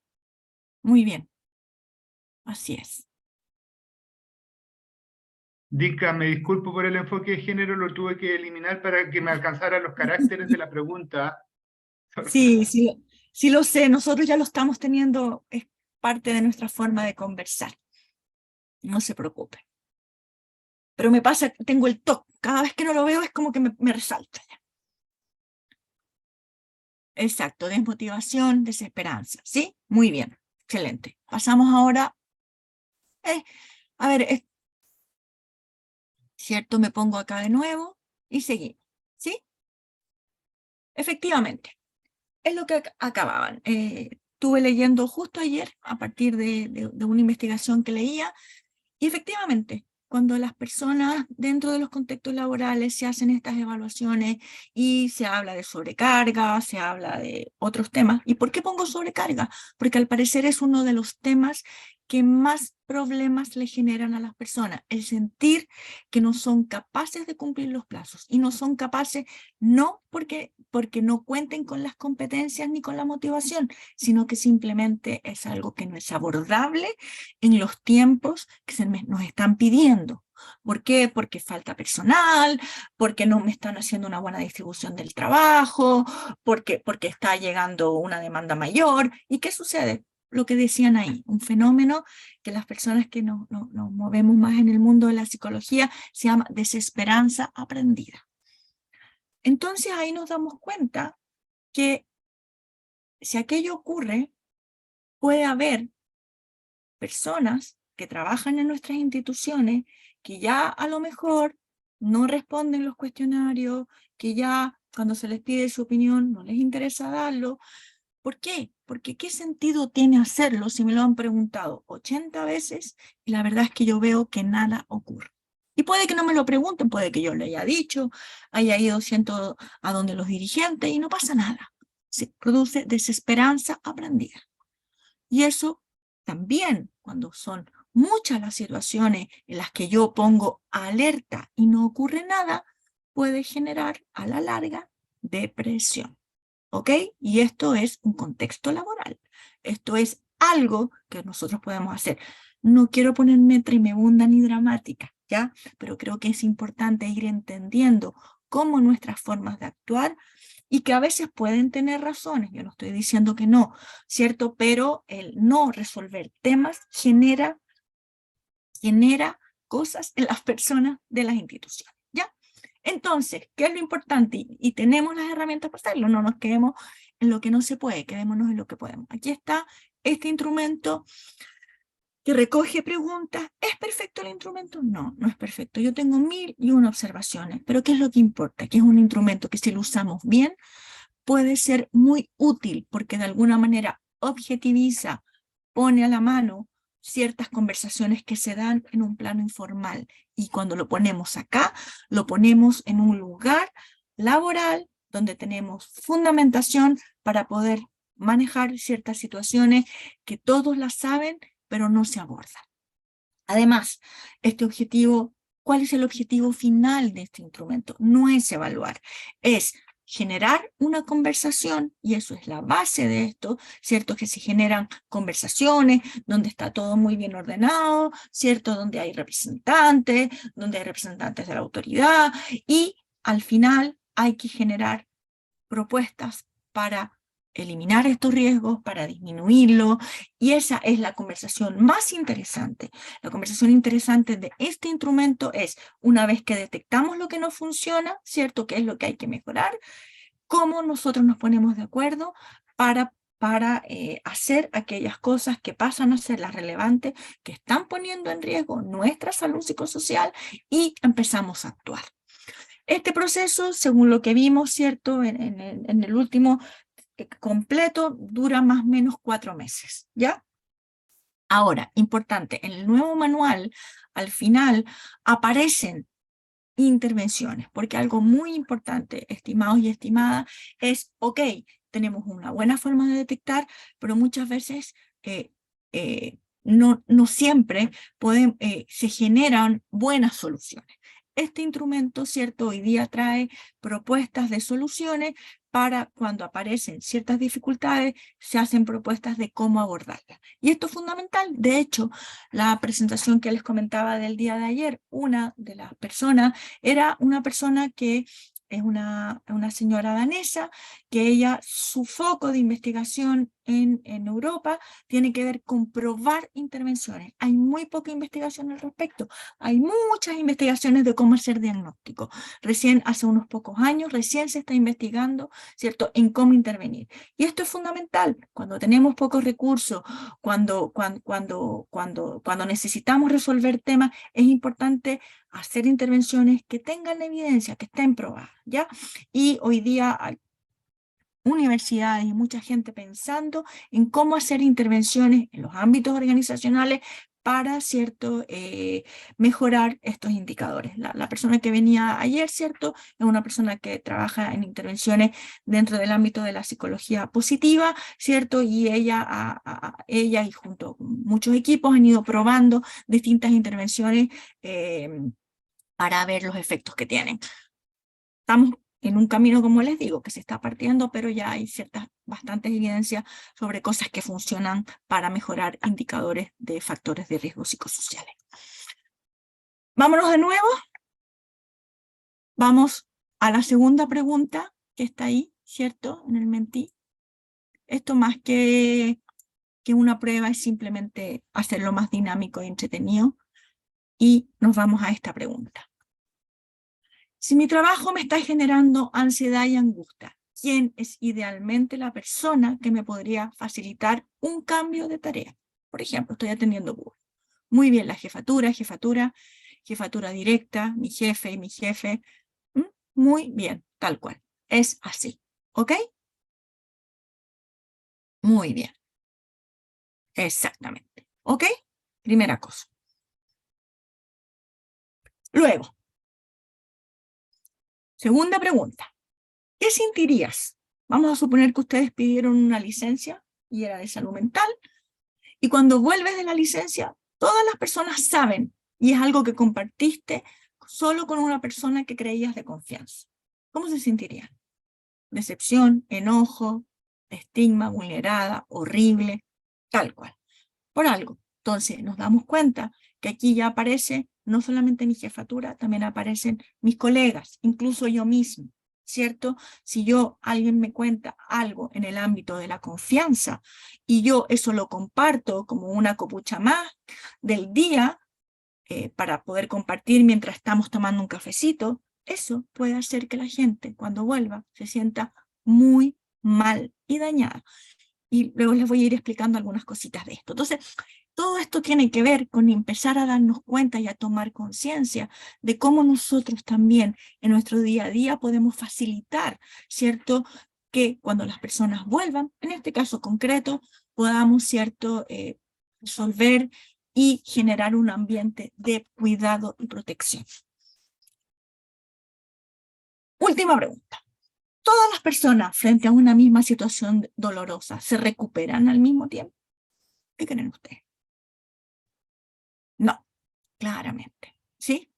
Muy bien. Así es. Dica, me disculpo por el enfoque de género, lo tuve que eliminar para que me alcanzaran los caracteres de la pregunta. Sí, sí lo sé. Nosotros ya lo estamos teniendo. Es parte de nuestra forma de conversar. No se preocupe. Pero me pasa, tengo el toque. Cada vez que no lo veo es como que me resalta. Exacto, desmotivación, desesperanza. ¿Sí? Muy bien. Excelente. Pasamos ahora. A ver, ¿cierto? Me pongo acá de nuevo y seguimos. ¿Sí? Efectivamente. Es lo que acababan. Estuve leyendo justo ayer a partir de una investigación que leía. Y efectivamente, cuando las personas dentro de los contextos laborales se hacen estas evaluaciones y se habla de sobrecarga, se habla de otros temas. ¿Y por qué pongo sobrecarga? Porque al parecer es uno de los temas que más problemas le generan a las personas, el sentir que no son capaces de cumplir los plazos, y no son capaces no porque no cuenten con las competencias ni con la motivación, sino que simplemente es algo que no es abordable en los tiempos que nos están pidiendo. ¿Por qué? Porque falta personal, porque no me están haciendo una buena distribución del trabajo, porque está llegando una demanda mayor. ¿Y qué sucede? Lo que decían ahí, un fenómeno que las personas que nos movemos más en el mundo de la psicología se llama desesperanza aprendida. Entonces ahí nos damos cuenta que si aquello ocurre, puede haber personas que trabajan en nuestras instituciones que ya a lo mejor no responden los cuestionarios, que ya cuando se les pide su opinión no les interesa darlo. ¿Por qué? Porque ¿qué sentido tiene hacerlo si me lo han preguntado 80 veces y la verdad es que yo veo que nada ocurre? Y puede que no me lo pregunten, puede que yo le haya dicho, haya ido siento a donde los dirigentes y no pasa nada. Se produce desesperanza aprendida. Y eso también, cuando son muchas las situaciones en las que yo pongo alerta y no ocurre nada, puede generar a la larga depresión. ¿Ok? Y esto es un contexto laboral. Esto es algo que nosotros podemos hacer. No quiero ponerme tremenda ni dramática, ¿ya? Pero creo que es importante ir entendiendo cómo nuestras formas de actuar y que a veces pueden tener razones. Yo no estoy diciendo que no, ¿cierto? Pero el no resolver temas genera cosas en las personas de las instituciones, ¿ya? Entonces, ¿qué es lo importante? Y tenemos las herramientas para hacerlo, no nos quedemos en lo que no se puede, quedémonos en lo que podemos. Aquí está este instrumento que recoge preguntas. ¿Es perfecto el instrumento? No, no es perfecto. Yo tengo 1001 observaciones, pero ¿qué es lo que importa? Que es un instrumento que si lo usamos bien, puede ser muy útil porque de alguna manera objetiviza, pone a la mano ciertas conversaciones que se dan en un plano informal. Y cuando lo ponemos acá, lo ponemos en un lugar laboral donde tenemos fundamentación para poder manejar ciertas situaciones que todos las saben, pero no se abordan. Además, este objetivo, ¿cuál es el objetivo final de este instrumento? No es evaluar, es generar una conversación, y eso es la base de esto, ¿cierto? Que se generan conversaciones donde está todo muy bien ordenado, ¿cierto? Donde hay representantes de la autoridad, y al final hay que generar propuestas para eliminar estos riesgos, para disminuirlo, y esa es la conversación más interesante. La conversación interesante de este instrumento es, una vez que detectamos lo que no funciona, ¿cierto? ¿Qué es lo que hay que mejorar? ¿Cómo nosotros nos ponemos de acuerdo para para hacer aquellas cosas que pasan a ser las relevantes, que están poniendo en riesgo nuestra salud psicosocial, y empezamos a actuar. Este proceso, según lo que vimos, ¿cierto?, en el último completo, dura más o menos 4 meses, ¿ya? Ahora, importante, en el nuevo manual, al final, aparecen intervenciones, porque algo muy importante, estimados y estimadas, es, ok, tenemos una buena forma de detectar, pero muchas veces no siempre se generan buenas soluciones. Este instrumento, ¿cierto?, hoy día trae propuestas de soluciones para cuando aparecen ciertas dificultades, se hacen propuestas de cómo abordarlas. Y esto es fundamental. De hecho, la presentación que les comentaba del día de ayer, una de las personas era una persona que es una señora danesa, que ella, su foco de investigación en Europa tiene que ver con probar intervenciones. Hay muy poca investigación al respecto. Hay muchas investigaciones de cómo hacer diagnóstico. Recién, hace unos pocos años, recién se está investigando, ¿cierto?, en cómo intervenir. Y esto es fundamental. Cuando tenemos pocos recursos, cuando necesitamos resolver temas, es importante hacer intervenciones que tengan evidencia, que estén probadas, ¿ya? Y hoy día hay universidades y mucha gente pensando en cómo hacer intervenciones en los ámbitos organizacionales para, ¿cierto?, mejorar estos indicadores. La persona que venía ayer, ¿cierto?, es una persona que trabaja en intervenciones dentro del ámbito de la psicología positiva, ¿cierto?, y ella y junto con muchos equipos han ido probando distintas intervenciones para ver los efectos que tienen. Estamos en un camino, como les digo, que se está partiendo, pero ya hay bastantes evidencias sobre cosas que funcionan para mejorar indicadores de factores de riesgo psicosociales. Vámonos de nuevo. Vamos a la segunda pregunta que está ahí, ¿cierto?, en el Menti. Esto, más que una prueba, es simplemente hacerlo más dinámico y entretenido. Y nos vamos a esta pregunta. Si mi trabajo me está generando ansiedad y angustia, ¿quién es idealmente la persona que me podría facilitar un cambio de tarea? Por ejemplo, estoy atendiendo Google. Muy bien, la jefatura directa, mi jefe y mi jefe. Muy bien, tal cual. Es así. ¿Ok? Muy bien. Exactamente. ¿Ok? Primera cosa. Luego, segunda pregunta. ¿Qué sentirías? Vamos a suponer que ustedes pidieron una licencia y era de salud mental, y cuando vuelves de la licencia, todas las personas saben, y es algo que compartiste solo con una persona que creías de confianza. ¿Cómo se sentirían? Decepción, enojo, estigma, vulnerada, horrible, tal cual. Por algo. Entonces nos damos cuenta que aquí ya aparece no solamente mi jefatura, también aparecen mis colegas, incluso yo mismo, ¿cierto? Si alguien me cuenta algo en el ámbito de la confianza y yo eso lo comparto como una copucha más del día para poder compartir mientras estamos tomando un cafecito, eso puede hacer que la gente cuando vuelva se sienta muy mal y dañada. Y luego les voy a ir explicando algunas cositas de esto. Entonces, todo esto tiene que ver con empezar a darnos cuenta y a tomar conciencia de cómo nosotros también en nuestro día a día podemos facilitar, ¿cierto?, que cuando las personas vuelvan, en este caso concreto, podamos, ¿cierto?, resolver y generar un ambiente de cuidado y protección. Última pregunta. ¿Todas las personas frente a una misma situación dolorosa se recuperan al mismo tiempo? ¿Qué creen ustedes? No, claramente, ¿sí?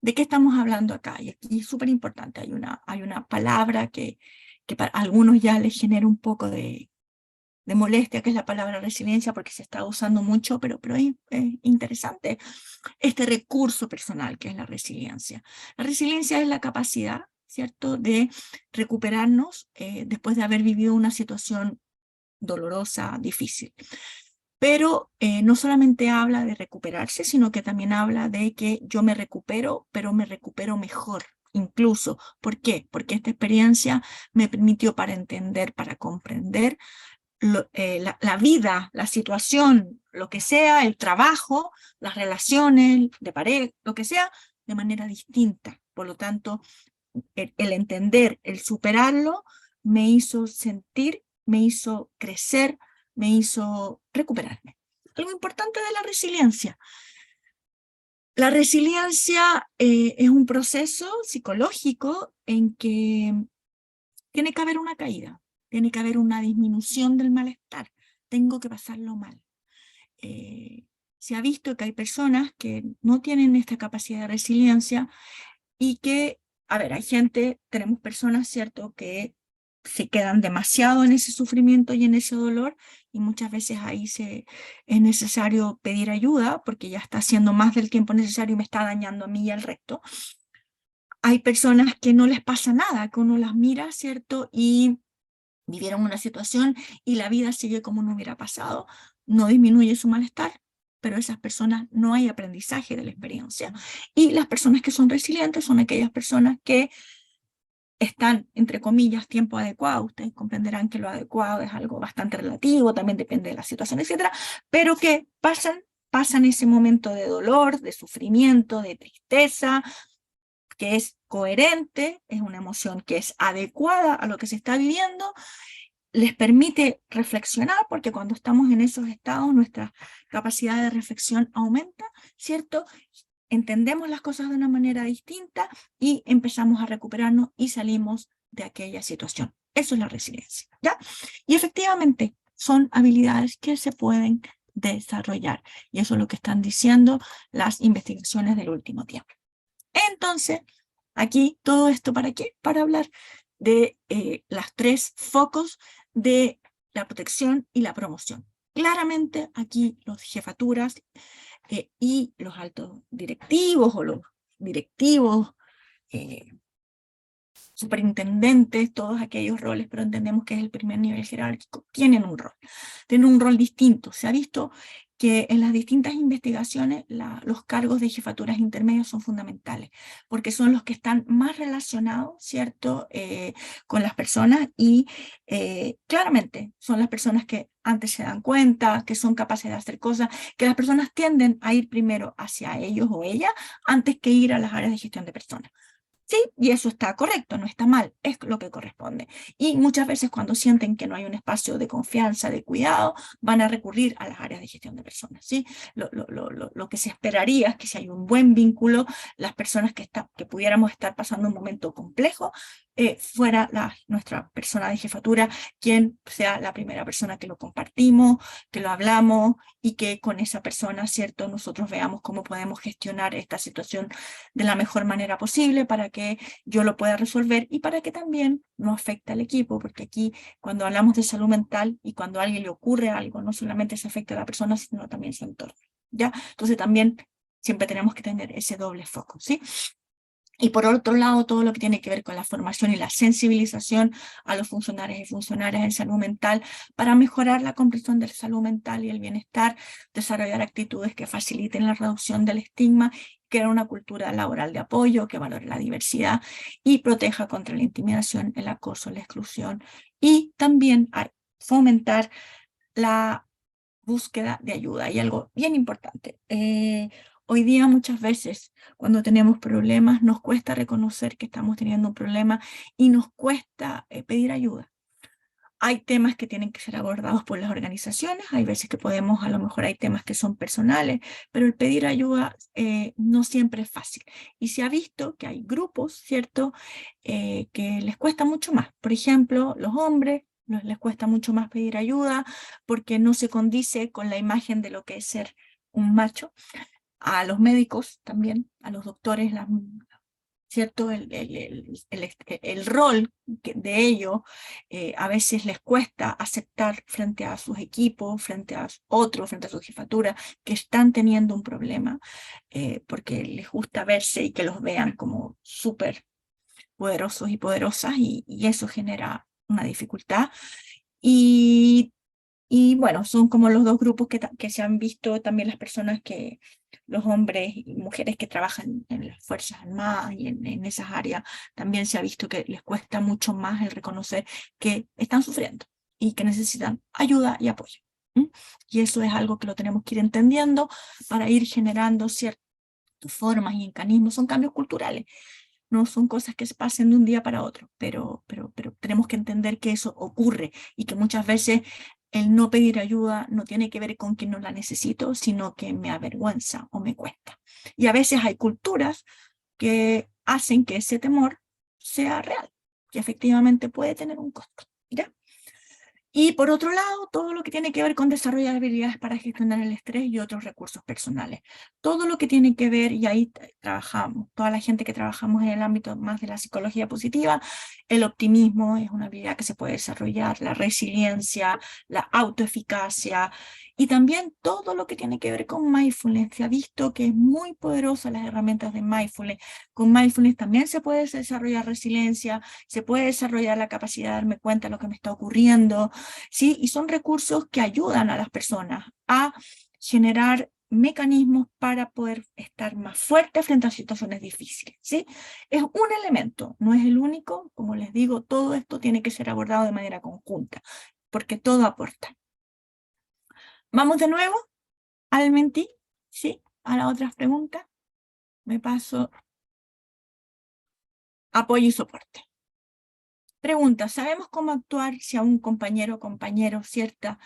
¿De qué estamos hablando acá? Y aquí es súper importante, hay una palabra que para algunos ya les genera un poco de molestia, que es la palabra resiliencia, porque se está usando mucho, pero es interesante este recurso personal que es la resiliencia. La resiliencia es la capacidad, ¿cierto?, de recuperarnos después de haber vivido una situación dolorosa, difícil. Pero no solamente habla de recuperarse, sino que también habla de que yo me recupero, pero me recupero mejor incluso. ¿Por qué? Porque esta experiencia me permitió para entender, para comprender la vida, la situación, lo que sea, el trabajo, las relaciones de pareja, lo que sea, de manera distinta. Por lo tanto, el entender, el superarlo, me hizo sentir, me hizo crecer, me hizo recuperarme. Algo importante de la resiliencia. La resiliencia es un proceso psicológico en que tiene que haber una caída, tiene que haber una disminución del malestar, tengo que pasarlo mal. Se ha visto que hay personas que no tienen esta capacidad de resiliencia y que, a ver, hay gente, tenemos personas, ¿cierto?, que se quedan demasiado en ese sufrimiento y en ese dolor, y muchas veces ahí es necesario pedir ayuda, porque ya está haciendo más del tiempo necesario y me está dañando a mí y al resto. Hay personas que no les pasa nada, que uno las mira, ¿cierto?, y vivieron una situación y la vida sigue como no hubiera pasado, no disminuye su malestar, pero esas personas no hay aprendizaje de la experiencia. Y las personas que son resilientes son aquellas personas que están, entre comillas, tiempo adecuado. Ustedes comprenderán que lo adecuado es algo bastante relativo, también depende de la situación, etcétera, pero que pasan ese momento de dolor, de sufrimiento, de tristeza, que es coherente, es una emoción que es adecuada a lo que se está viviendo, les permite reflexionar, porque cuando estamos en esos estados, nuestra capacidad de reflexión aumenta, ¿cierto? Entendemos las cosas de una manera distinta y empezamos a recuperarnos y salimos de aquella situación. Eso es la resiliencia, ¿ya? Y efectivamente son habilidades que se pueden desarrollar, y eso es lo que están diciendo las investigaciones del último tiempo. Entonces, aquí todo esto, ¿para qué? Para hablar de las 3 focos de la protección y la promoción. Claramente aquí los jefaturas y los altos directivos o los directivos, superintendentes, todos aquellos roles, pero entendemos que es el primer nivel jerárquico, tienen un rol distinto. Se ha visto que en las distintas investigaciones los cargos de jefaturas intermedias son fundamentales, porque son los que están más relacionados, ¿cierto?, con las personas y claramente son las personas que antes se dan cuenta, que son capaces de hacer cosas, que las personas tienden a ir primero hacia ellos o ella antes que ir a las áreas de gestión de personas. Sí, y eso está correcto, no está mal, es lo que corresponde. Y muchas veces cuando sienten que no hay un espacio de confianza, de cuidado, van a recurrir a las áreas de gestión de personas, ¿sí? Lo que se esperaría es que si hay un buen vínculo, las personas que pudiéramos estar pasando un momento complejo, fuera nuestra persona de jefatura quien sea la primera persona que lo compartimos, que lo hablamos y que con esa persona, ¿cierto?, nosotros veamos cómo podemos gestionar esta situación de la mejor manera posible para que yo lo pueda resolver y para que también no afecte al equipo, porque aquí cuando hablamos de salud mental y cuando a alguien le ocurre algo, no solamente se afecta a la persona, sino también su entorno, ¿ya? Entonces también siempre tenemos que tener ese doble foco, ¿sí? Y por otro lado, todo lo que tiene que ver con la formación y la sensibilización a los funcionarios y funcionarias en salud mental para mejorar la comprensión de la salud mental y el bienestar, desarrollar actitudes que faciliten la reducción del estigma, crear una cultura laboral de apoyo que valore la diversidad y proteja contra la intimidación, el acoso, la exclusión y también fomentar la búsqueda de ayuda. Y algo bien importante, hoy día muchas veces cuando tenemos problemas nos cuesta reconocer que estamos teniendo un problema y nos cuesta pedir ayuda. Hay temas que tienen que ser abordados por las organizaciones, hay veces que podemos, a lo mejor hay temas que son personales, pero el pedir ayuda no siempre es fácil. Y se ha visto que hay grupos, ¿cierto?, que les cuesta mucho más. Por ejemplo, los hombres les cuesta mucho más pedir ayuda porque no se condice con la imagen de lo que es ser un macho. A los médicos también, a los doctores, ¿cierto? El rol de ellos a veces les cuesta aceptar frente a sus equipos, frente a otros, frente a su jefatura, que están teniendo un problema, porque les gusta verse y que los vean como súper poderosos y poderosas, y eso genera una dificultad. Y Y bueno, son como los dos grupos que se han visto, también las personas los hombres y mujeres que trabajan en las Fuerzas Armadas y en esas áreas, también se ha visto que les cuesta mucho más el reconocer que están sufriendo y que necesitan ayuda y apoyo. Y eso es algo que lo tenemos que ir entendiendo para ir generando ciertas formas y mecanismos. Son cambios culturales, no son cosas que se pasen de un día para otro, pero tenemos que entender que eso ocurre y que muchas veces el no pedir ayuda no tiene que ver con que no la necesito, sino que me avergüenza o me cuesta. Y a veces hay culturas que hacen que ese temor sea real, que efectivamente puede tener un costo, ¿ya? Y por otro lado, todo lo que tiene que ver con desarrollar habilidades para gestionar el estrés y otros recursos personales. Todo lo que tiene que ver, y ahí trabajamos, toda la gente que trabajamos en el ámbito más de la psicología positiva, el optimismo es una habilidad que se puede desarrollar, la resiliencia, la autoeficacia, y también todo lo que tiene que ver con mindfulness. Se ha visto que es muy poderosa las herramientas de mindfulness. Con mindfulness también se puede desarrollar resiliencia, se puede desarrollar la capacidad de darme cuenta de lo que me está ocurriendo, ¿sí? Y son recursos que ayudan a las personas a generar mecanismos para poder estar más fuertes frente a situaciones difíciles, ¿sí? Es un elemento, no es el único. Como les digo, todo esto tiene que ser abordado de manera conjunta, porque todo aporta. Vamos de nuevo al mentí, ¿sí? A las otras preguntas. Me paso apoyo y soporte. Pregunta, ¿sabemos cómo actuar si a un compañero o compañero cierta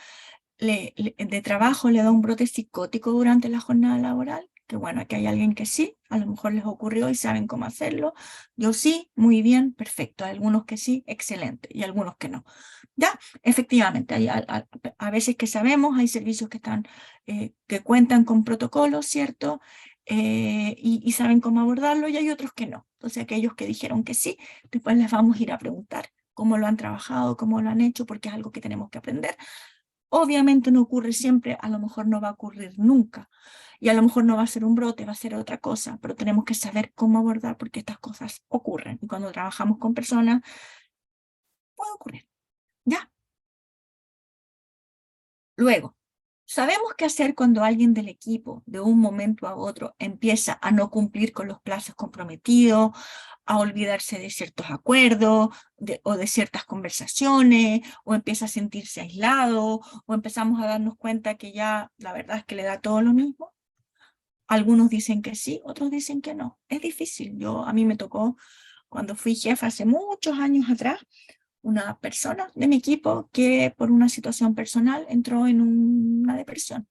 de trabajo le da un brote psicótico durante la jornada laboral? Que bueno, aquí hay alguien que sí, a lo mejor les ocurrió y saben cómo hacerlo. Yo sí, muy bien, perfecto. Hay algunos que sí, excelente, y algunos que no. Ya, efectivamente, hay a veces que sabemos, hay servicios que están, que cuentan con protocolos, ¿cierto? Y saben cómo abordarlo, y hay otros que no. Entonces, aquellos que dijeron que sí, después les vamos a ir a preguntar cómo lo han trabajado, cómo lo han hecho, porque es algo que tenemos que aprender. Obviamente no ocurre siempre, a lo mejor no va a ocurrir nunca, y a lo mejor no va a ser un brote, va a ser otra cosa, pero tenemos que saber cómo abordar porque estas cosas ocurren, y cuando trabajamos con personas, puede ocurrir, ¿ya? Luego, sabemos qué hacer cuando alguien del equipo, de un momento a otro, empieza a no cumplir con los plazos comprometidos, a olvidarse de ciertos acuerdos o de ciertas conversaciones, o empieza a sentirse aislado, o empezamos a darnos cuenta que ya la verdad es que le da todo lo mismo. Algunos dicen que sí, otros dicen que no. Es difícil. A mí me tocó cuando fui jefa hace muchos años atrás, una persona de mi equipo que por una situación personal entró en una depresión.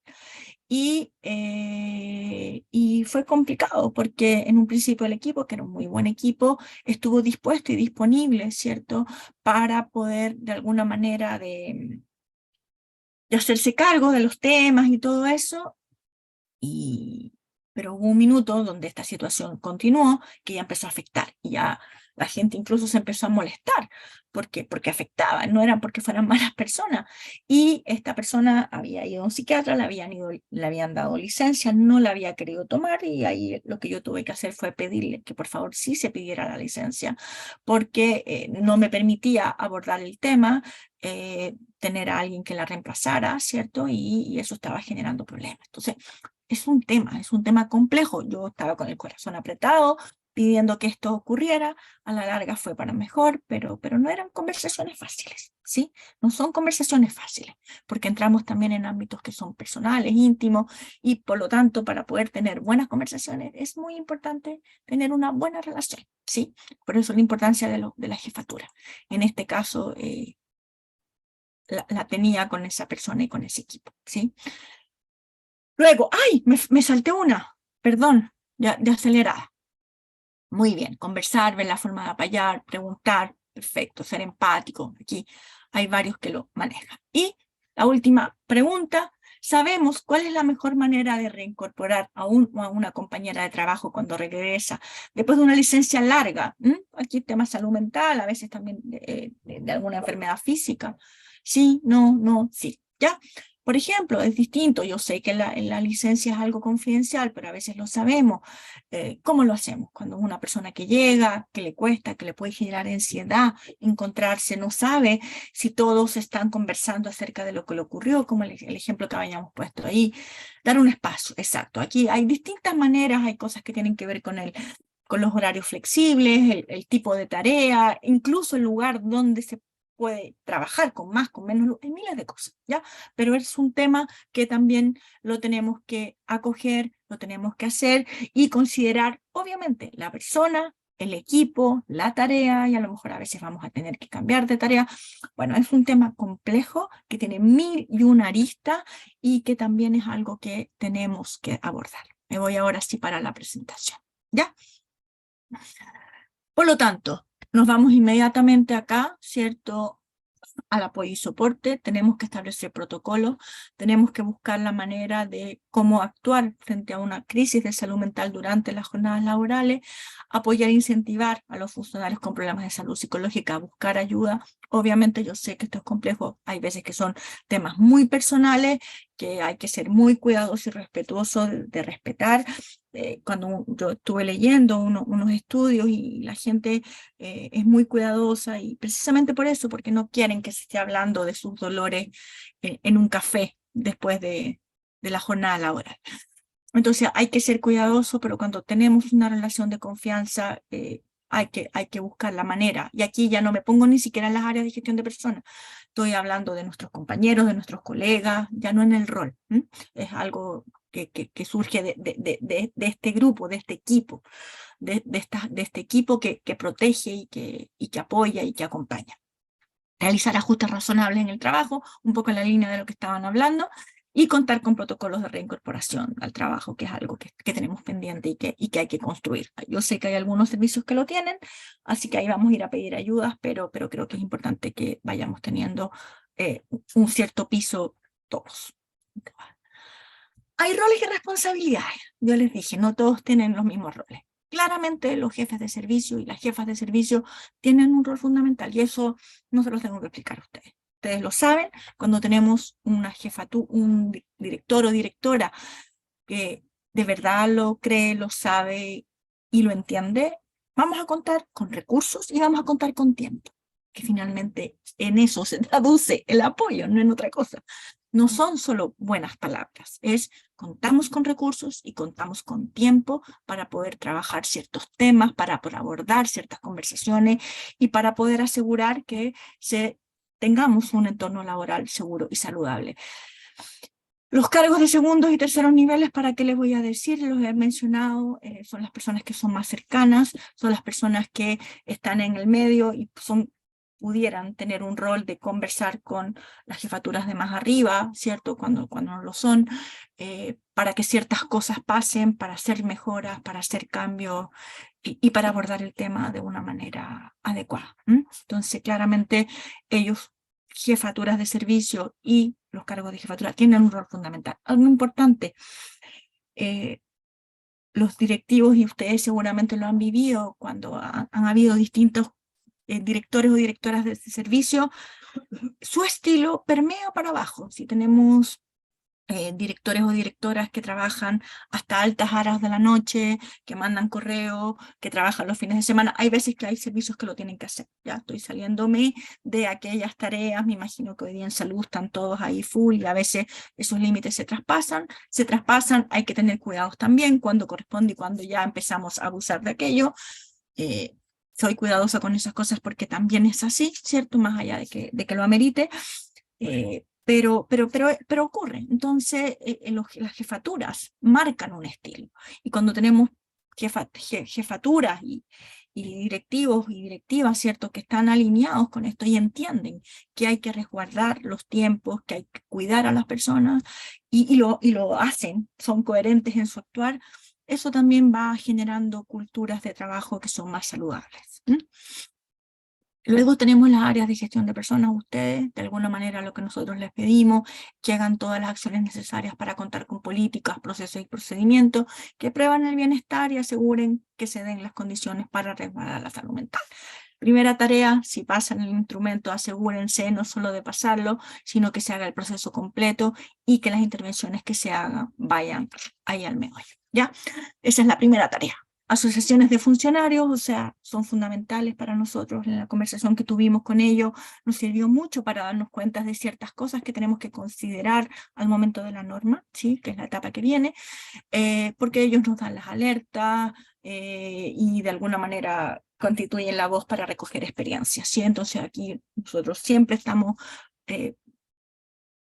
Y fue complicado porque en un principio el equipo, que era un muy buen equipo, estuvo dispuesto y disponible, ¿cierto?, para poder de alguna manera de hacerse cargo de los temas y todo eso. Pero hubo un minuto donde esta situación continuó, que ya empezó a afectar, y ya la gente incluso se empezó a molestar, porque afectaba, no eran porque fueran malas personas. Y esta persona había ido a un psiquiatra, le habían dado licencia, no la había querido tomar, y ahí lo que yo tuve que hacer fue pedirle que por favor sí se pidiera la licencia, porque no me permitía abordar el tema, tener a alguien que la reemplazara, ¿cierto? Y eso estaba generando problemas. Entonces, es un tema complejo. Yo estaba con el corazón apretado, pidiendo que esto ocurriera. A la larga fue para mejor, pero no eran conversaciones fáciles, ¿sí? No son conversaciones fáciles, porque entramos también en ámbitos que son personales, íntimos, y por lo tanto, para poder tener buenas conversaciones, es muy importante tener una buena relación, ¿sí? Por eso la importancia de la jefatura. En este caso, la tenía con esa persona y con ese equipo, ¿sí? Luego, ¡ay! Me salté una, perdón, de acelerada. Muy bien, conversar, ver la forma de apoyar, preguntar, perfecto, ser empático. Aquí hay varios que lo manejan. Y la última pregunta, ¿sabemos cuál es la mejor manera de reincorporar a una compañera de trabajo cuando regresa después de una licencia larga? Aquí tema salud mental, a veces también de alguna enfermedad física. Sí, no, sí, ¿ya? Por ejemplo, es distinto, yo sé que la licencia es algo confidencial, pero a veces lo sabemos. ¿Cómo lo hacemos? Cuando una persona que llega, que le cuesta, que le puede generar ansiedad, encontrarse, no sabe si todos están conversando acerca de lo que le ocurrió, como el ejemplo que habíamos puesto ahí, dar un espacio, exacto. Aquí hay distintas maneras, hay cosas que tienen que ver con los horarios flexibles, el tipo de tarea, incluso el lugar donde se puede trabajar con más, con menos, hay miles de cosas, ¿ya? Pero es un tema que también lo tenemos que acoger, lo tenemos que hacer y considerar, obviamente, la persona, el equipo, la tarea, y a lo mejor a veces vamos a tener que cambiar de tarea. Bueno, es un tema complejo que tiene 1001 aristas y que también es algo que tenemos que abordar. Me voy ahora sí para la presentación, ¿ya? Por lo tanto, nos vamos inmediatamente acá, ¿cierto?, al apoyo y soporte. Tenemos que establecer protocolos, tenemos que buscar la manera de cómo actuar frente a una crisis de salud mental durante las jornadas laborales, apoyar e incentivar a los funcionarios con problemas de salud psicológica a buscar ayuda. Obviamente yo sé que esto es complejo, hay veces que son temas muy personales, que hay que ser muy cuidadoso y respetuoso de respetar. Cuando yo estuve leyendo unos estudios y la gente es muy cuidadosa y precisamente por eso, porque no quieren que se esté hablando de sus dolores en un café después de la jornada laboral. Entonces hay que ser cuidadoso, pero cuando tenemos una relación de confianza, hay que buscar la manera. Y aquí ya no me pongo ni siquiera en las áreas de gestión de personas. Estoy hablando de nuestros compañeros, de nuestros colegas, ya no en el rol. Es algo que surge de este grupo, de este equipo, de este equipo que protege y que apoya y que acompaña. Realizar ajustes razonables en el trabajo, un poco en la línea de lo que estaban hablando, y contar con protocolos de reincorporación al trabajo, que es algo que tenemos pendiente y que hay que construir. Yo sé que hay algunos servicios que lo tienen, así que ahí vamos a ir a pedir ayudas, pero creo que es importante que vayamos teniendo un cierto piso todos. Hay roles y responsabilidades. Yo les dije, no todos tienen los mismos roles. Claramente los jefes de servicio y las jefas de servicio tienen un rol fundamental y eso no se los tengo que explicar a ustedes. Ustedes lo saben, cuando tenemos una jefatura, un director o directora que de verdad lo cree, lo sabe y lo entiende, vamos a contar con recursos y vamos a contar con tiempo, que finalmente en eso se traduce el apoyo, no en otra cosa. No son solo buenas palabras, es contamos con recursos y contamos con tiempo para poder trabajar ciertos temas, para abordar ciertas conversaciones y para poder asegurar que tengamos un entorno laboral seguro y saludable. Los cargos de segundos y terceros niveles, ¿para qué les voy a decir? Los he mencionado, son las personas que son más cercanas, son las personas que están en el medio y pudieran tener un rol de conversar con las jefaturas de más arriba, ¿cierto? Cuando no lo son, para que ciertas cosas pasen, para hacer mejoras, para hacer cambios y para abordar el tema de una manera adecuada. Entonces, claramente, ellos, jefaturas de servicio y los cargos de jefatura, tienen un rol fundamental. Algo importante, los directivos, y ustedes seguramente lo han vivido cuando han habido distintos directores o directoras de este servicio, su estilo permea para abajo. Si tenemos directores o directoras que trabajan hasta altas horas de la noche, que mandan correo, que trabajan los fines de semana, hay veces que hay servicios que lo tienen que hacer. Ya estoy saliéndome de aquellas tareas, me imagino que hoy día en salud están todos ahí full y a veces esos límites se traspasan, hay que tener cuidados también cuando corresponde y cuando ya empezamos a abusar de aquello. Soy cuidadosa con esas cosas porque también es así, ¿cierto? Más allá de que lo amerite, pero ocurre. Entonces, las jefaturas marcan un estilo. Y cuando tenemos jefaturas y directivos y directivas, ¿cierto?, que están alineados con esto y entienden que hay que resguardar los tiempos, que hay que cuidar a las personas y lo hacen, son coherentes en su actuar, eso también va generando culturas de trabajo que son más saludables. Luego tenemos las áreas de gestión de personas. Ustedes, de alguna manera, lo que nosotros les pedimos, que hagan todas las acciones necesarias para contar con políticas, procesos y procedimientos que prueban el bienestar y aseguren que se den las condiciones para resguardar la salud mental. Primera tarea, si pasan el instrumento, asegúrense no solo de pasarlo, sino que se haga el proceso completo y que las intervenciones que se hagan vayan ahí al meollo, ¿ya? Esa es la primera tarea. Asociaciones de funcionarios, o sea, son fundamentales para nosotros. En la conversación que tuvimos con ellos nos sirvió mucho para darnos cuenta de ciertas cosas que tenemos que considerar al momento de la norma, ¿sí? Que es la etapa que viene, porque ellos nos dan las alertas y de alguna manera constituyen la voz para recoger experiencias, ¿sí? Entonces aquí nosotros siempre estamos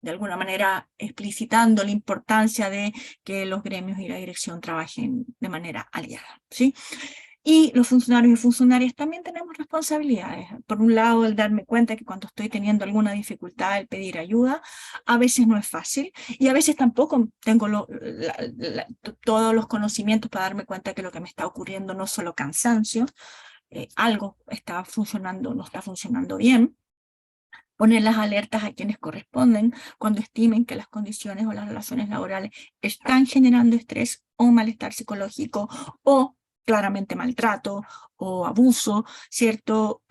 de alguna manera explicitando la importancia de que los gremios y la dirección trabajen de manera aliada, ¿sí? Y los funcionarios y funcionarias también tenemos responsabilidades. Por un lado, el darme cuenta que cuando estoy teniendo alguna dificultad, el pedir ayuda, a veces no es fácil, y a veces tampoco tengo todos los conocimientos para darme cuenta que lo que me está ocurriendo no es solo cansancio, algo está funcionando, no está funcionando bien. Poner las alertas a quienes corresponden cuando estimen que las condiciones o las relaciones laborales están generando estrés o malestar psicológico o claramente maltrato o abuso, ¿cierto?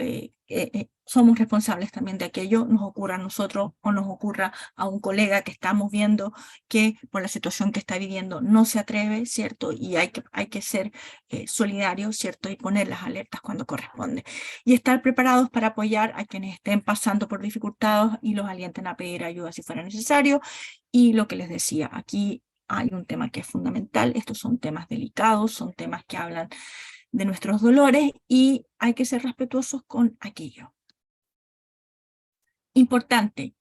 Somos responsables también de aquello, nos ocurra a nosotros o nos ocurra a un colega que estamos viendo que por la situación que está viviendo no se atreve, ¿cierto? Y hay que ser solidarios, ¿cierto? Y poner las alertas cuando corresponde. Y estar preparados para apoyar a quienes estén pasando por dificultades y los alienten a pedir ayuda si fuera necesario. Y lo que les decía, aquí hay un tema que es fundamental, estos son temas delicados, son temas que hablan de nuestros dolores y hay que ser respetuosos con aquello. Importante,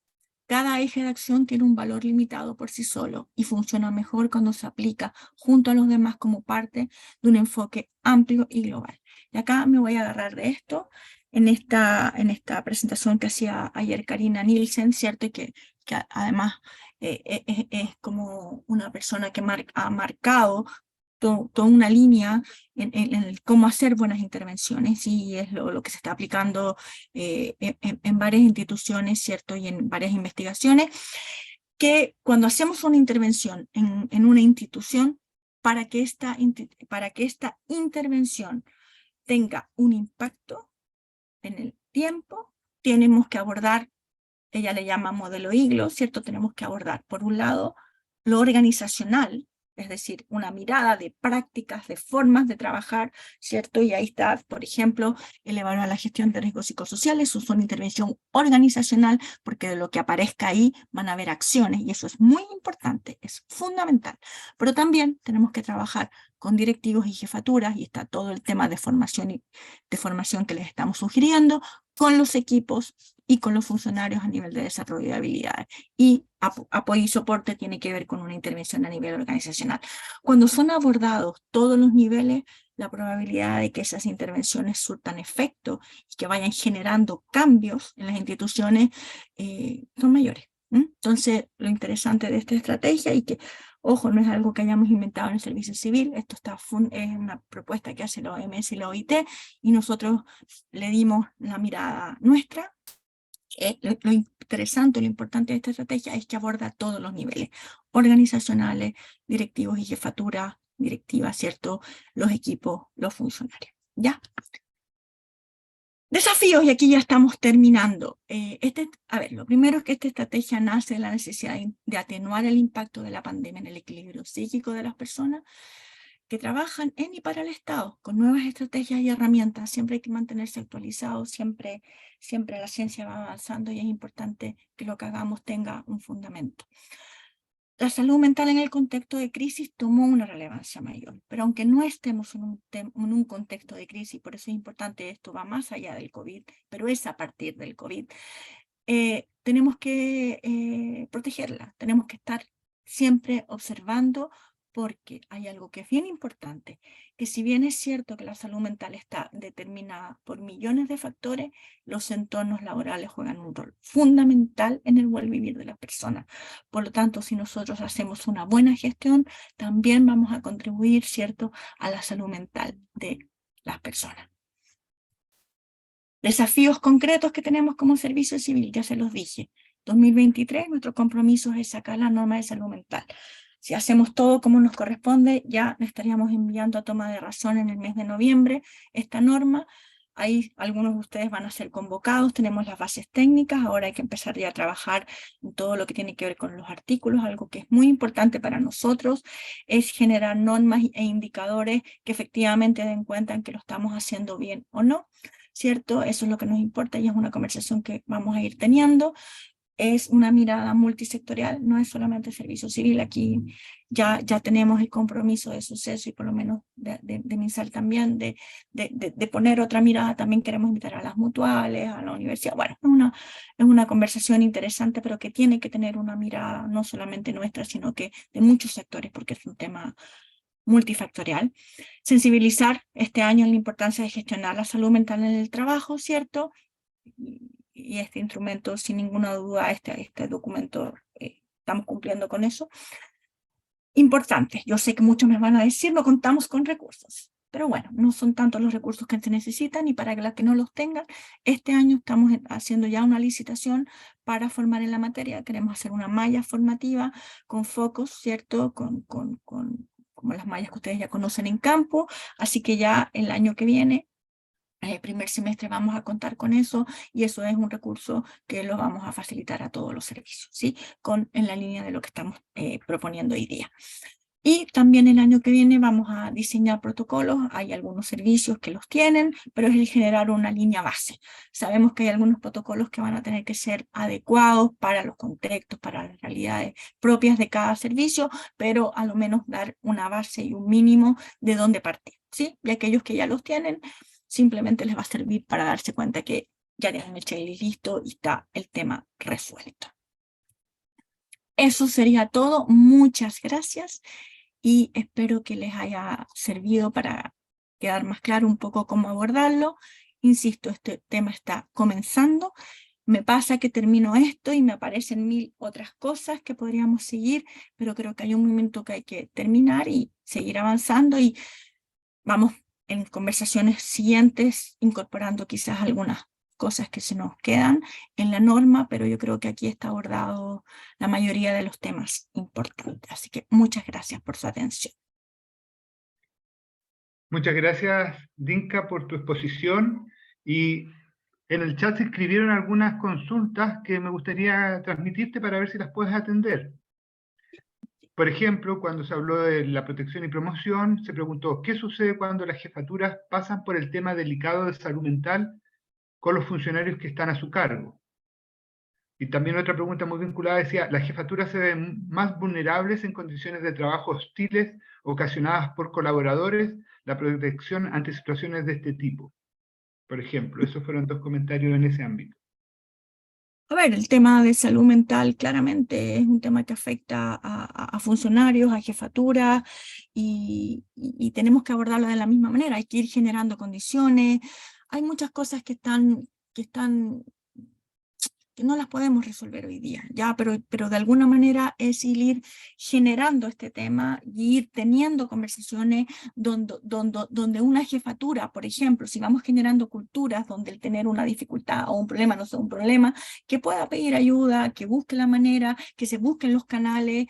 cada eje de acción tiene un valor limitado por sí solo y funciona mejor cuando se aplica junto a los demás como parte de un enfoque amplio y global. Y acá me voy a agarrar de esto en esta presentación que hacía ayer Karina Nielsen, ¿cierto? Que además es como una persona que ha marcado toda una línea en cómo hacer buenas intervenciones, y es lo que se está aplicando en varias instituciones, ¿cierto? Y en varias investigaciones, que cuando hacemos una intervención en una institución, para que esta intervención tenga un impacto en el tiempo, tenemos que abordar, ella le llama modelo IGLO, ¿cierto? Tenemos que abordar, por un lado, lo organizacional, es decir, una mirada de prácticas, de formas de trabajar, ¿cierto? Y ahí está, por ejemplo, el evaluar la gestión de riesgos psicosociales, eso es una intervención organizacional, porque de lo que aparezca ahí van a haber acciones, y eso es muy importante, es fundamental. Pero también tenemos que trabajar con directivos y jefaturas, y está todo el tema de formación que les estamos sugiriendo, con los equipos y con los funcionarios a nivel de desarrollo de habilidades. Y apoyo y soporte tiene que ver con una intervención a nivel organizacional. Cuando son abordados todos los niveles, la probabilidad de que esas intervenciones surtan efecto y que vayan generando cambios en las instituciones son mayores. Entonces, lo interesante de esta estrategia, y que, ojo, no es algo que hayamos inventado en el servicio civil, esto es una propuesta que hace la OMS y la OIT, y nosotros le dimos la mirada nuestra. Lo interesante, lo importante de esta estrategia es que aborda todos los niveles organizacionales, directivos y jefatura directiva, ¿cierto? Los equipos, los funcionarios, ¿ya? Desafíos, y aquí ya estamos terminando. A ver, lo primero es que esta estrategia nace de la necesidad de atenuar el impacto de la pandemia en el equilibrio psíquico de las personas que trabajan en y para el Estado, con nuevas estrategias y herramientas. Siempre hay que mantenerse actualizados, siempre la ciencia va avanzando y es importante que lo que hagamos tenga un fundamento. La salud mental en el contexto de crisis tomó una relevancia mayor, pero aunque no estemos en un contexto de crisis, por eso es importante, esto va más allá del COVID, pero es a partir del COVID, tenemos que protegerla, tenemos que estar siempre observando, porque hay algo que es bien importante, que si bien es cierto que la salud mental está determinada por millones de factores, los entornos laborales juegan un rol fundamental en el buen vivir de las personas. Por lo tanto, si nosotros hacemos una buena gestión, también vamos a contribuir, ¿cierto?, a la salud mental de las personas. Desafíos concretos que tenemos como servicio civil, ya se los dije. 2023, nuestro compromiso es sacar la norma de salud mental. Si hacemos todo como nos corresponde, ya le estaríamos enviando a toma de razón en el mes de noviembre esta norma. Ahí algunos de ustedes van a ser convocados, tenemos las bases técnicas, ahora hay que empezar ya a trabajar en todo lo que tiene que ver con los artículos. Algo que es muy importante para nosotros es generar normas e indicadores que efectivamente den cuenta en que lo estamos haciendo bien o no, ¿cierto? Eso es lo que nos importa y es una conversación que vamos a ir teniendo. Es una mirada multisectorial, no es solamente servicio civil. Aquí ya tenemos el compromiso de Suceso y por lo menos de MinSal también, de poner otra mirada. También queremos invitar a las mutuales, a la universidad. Bueno, es una conversación interesante, pero que tiene que tener una mirada no solamente nuestra, sino que de muchos sectores, porque es un tema multifactorial. Sensibilizar este año en la importancia de gestionar la salud mental en el trabajo, ¿cierto? Y este instrumento, sin ninguna duda, este documento, estamos cumpliendo con eso. Importante, yo sé que muchos me van a decir, no contamos con recursos, pero bueno, no son tantos los recursos que se necesitan, y para las que no los tengan, este año estamos haciendo ya una licitación para formar en la materia. Queremos hacer una malla formativa con focos, ¿cierto? Como las mallas que ustedes ya conocen en campo, así que ya el año que viene, el primer semestre, vamos a contar con eso, y eso es un recurso que lo vamos a facilitar a todos los servicios, ¿sí? En la línea de lo que estamos proponiendo hoy día. Y también el año que viene vamos a diseñar protocolos. Hay algunos servicios que los tienen, pero es el generar una línea base. Sabemos que hay algunos protocolos que van a tener que ser adecuados para los contextos, para las realidades propias de cada servicio, pero a lo menos dar una base y un mínimo de dónde partir, ¿sí? Y aquellos que ya los tienen, simplemente les va a servir para darse cuenta que ya tienen el checklist listo y está el tema resuelto. Eso sería todo. Muchas gracias y espero que les haya servido para quedar más claro un poco cómo abordarlo. Insisto, este tema está comenzando. Me pasa que termino esto y me aparecen 1000 otras cosas que podríamos seguir, pero creo que hay un momento que hay que terminar y seguir avanzando, y vamos en conversaciones siguientes incorporando quizás algunas cosas que se nos quedan en la norma, pero yo creo que aquí está abordado la mayoría de los temas importantes. Así que muchas gracias por su atención. Muchas gracias, Dinka, por tu exposición. Y en el chat se escribieron algunas consultas que me gustaría transmitirte para ver si las puedes atender. Por ejemplo, cuando se habló de la protección y promoción, se preguntó, ¿qué sucede cuando las jefaturas pasan por el tema delicado de salud mental con los funcionarios que están a su cargo? Y también otra pregunta muy vinculada decía, ¿las jefaturas se ven más vulnerables en condiciones de trabajo hostiles ocasionadas por colaboradores? La protección ante situaciones de este tipo. Por ejemplo, esos fueron 2 comentarios en ese ámbito. A ver, el tema de salud mental claramente es un tema que afecta a funcionarios, a jefaturas, y tenemos que abordarlo de la misma manera. Hay que ir generando condiciones. Hay muchas cosas que no las podemos resolver hoy día, ya, pero de alguna manera es ir generando este tema y ir teniendo conversaciones donde una jefatura, por ejemplo, si vamos generando culturas donde el tener una dificultad o un problema no sea un problema, que pueda pedir ayuda, que busque la manera, que se busquen los canales,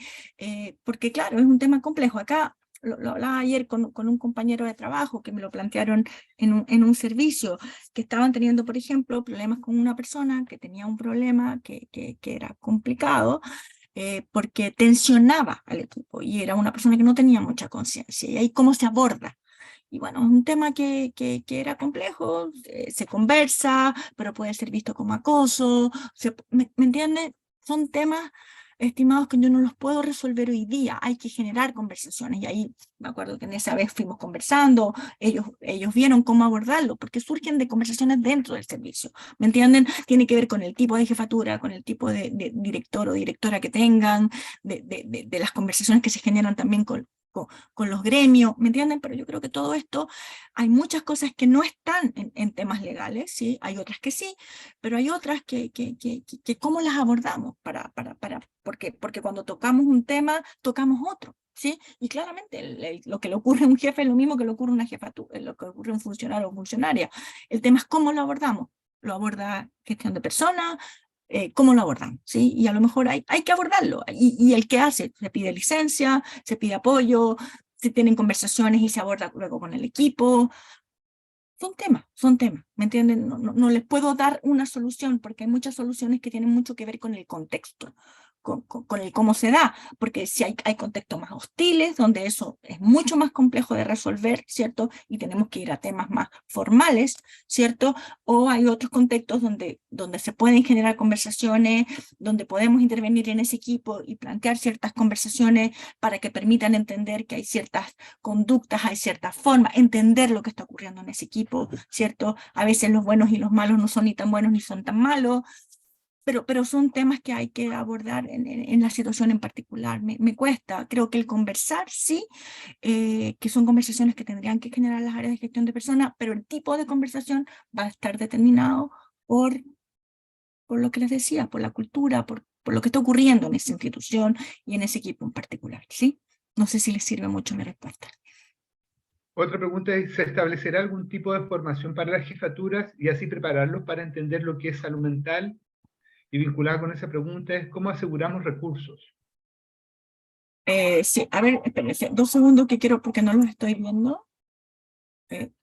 porque claro, es un tema complejo. Acá lo hablaba ayer con un compañero de trabajo que me lo plantearon en un servicio, que estaban teniendo, por ejemplo, problemas con una persona que tenía un problema que era complicado, porque tensionaba al equipo y era una persona que no tenía mucha conciencia. ¿Y ahí cómo se aborda? Y bueno, es un tema que era complejo, se conversa, pero puede ser visto como acoso. ¿Me entienden? Son temas, estimados, que yo no los puedo resolver hoy día. Hay que generar conversaciones, y ahí me acuerdo que en esa vez fuimos conversando, ellos vieron cómo abordarlo, porque surgen de conversaciones dentro del servicio, ¿me entienden? Tiene que ver con el tipo de jefatura, con el tipo de director o directora que tengan, de las conversaciones que se generan también con los gremios, ¿me entienden? Pero yo creo que todo esto, hay muchas cosas que no están en temas legales, ¿sí? Hay otras que sí, pero hay otras que ¿cómo las abordamos? Porque cuando tocamos un tema, tocamos otro, ¿sí? Y claramente lo que le ocurre a un jefe es lo mismo que le ocurre a una jefatura, lo que ocurre a un funcionario o funcionaria. El tema es cómo lo abordamos. Lo aborda gestión de personas, cómo lo abordan, ¿sí? Y a lo mejor hay que abordarlo, y el que hace, se pide licencia, se pide apoyo, se tienen conversaciones y se aborda luego con el equipo. son temas, ¿me entienden? No les puedo dar una solución, porque hay muchas soluciones que tienen mucho que ver con el contexto, con el cómo se da, porque si hay contextos más hostiles, donde eso es mucho más complejo de resolver, ¿cierto? Y tenemos que ir a temas más formales, ¿cierto? O hay otros contextos donde se pueden generar conversaciones, donde podemos intervenir en ese equipo y plantear ciertas conversaciones para que permitan entender que hay ciertas conductas, hay ciertas formas, entender lo que está ocurriendo en ese equipo, ¿cierto? A veces los buenos y los malos no son ni tan buenos ni son tan malos, pero son temas que hay que abordar en la situación en particular. Me cuesta, creo que el conversar sí, que son conversaciones que tendrían que generar las áreas de gestión de personas, pero el tipo de conversación va a estar determinado por lo que les decía, por la cultura, por lo que está ocurriendo en esa institución y en ese equipo en particular, ¿sí? No sé si les sirve mucho mi respuesta. Otra pregunta es, ¿se establecerá algún tipo de formación para las jefaturas y así prepararlos para entender lo que es salud mental? Y vinculada con esa pregunta es, ¿cómo aseguramos recursos? Sí, a ver, espérense, 2 segundos que quiero, porque no los estoy viendo.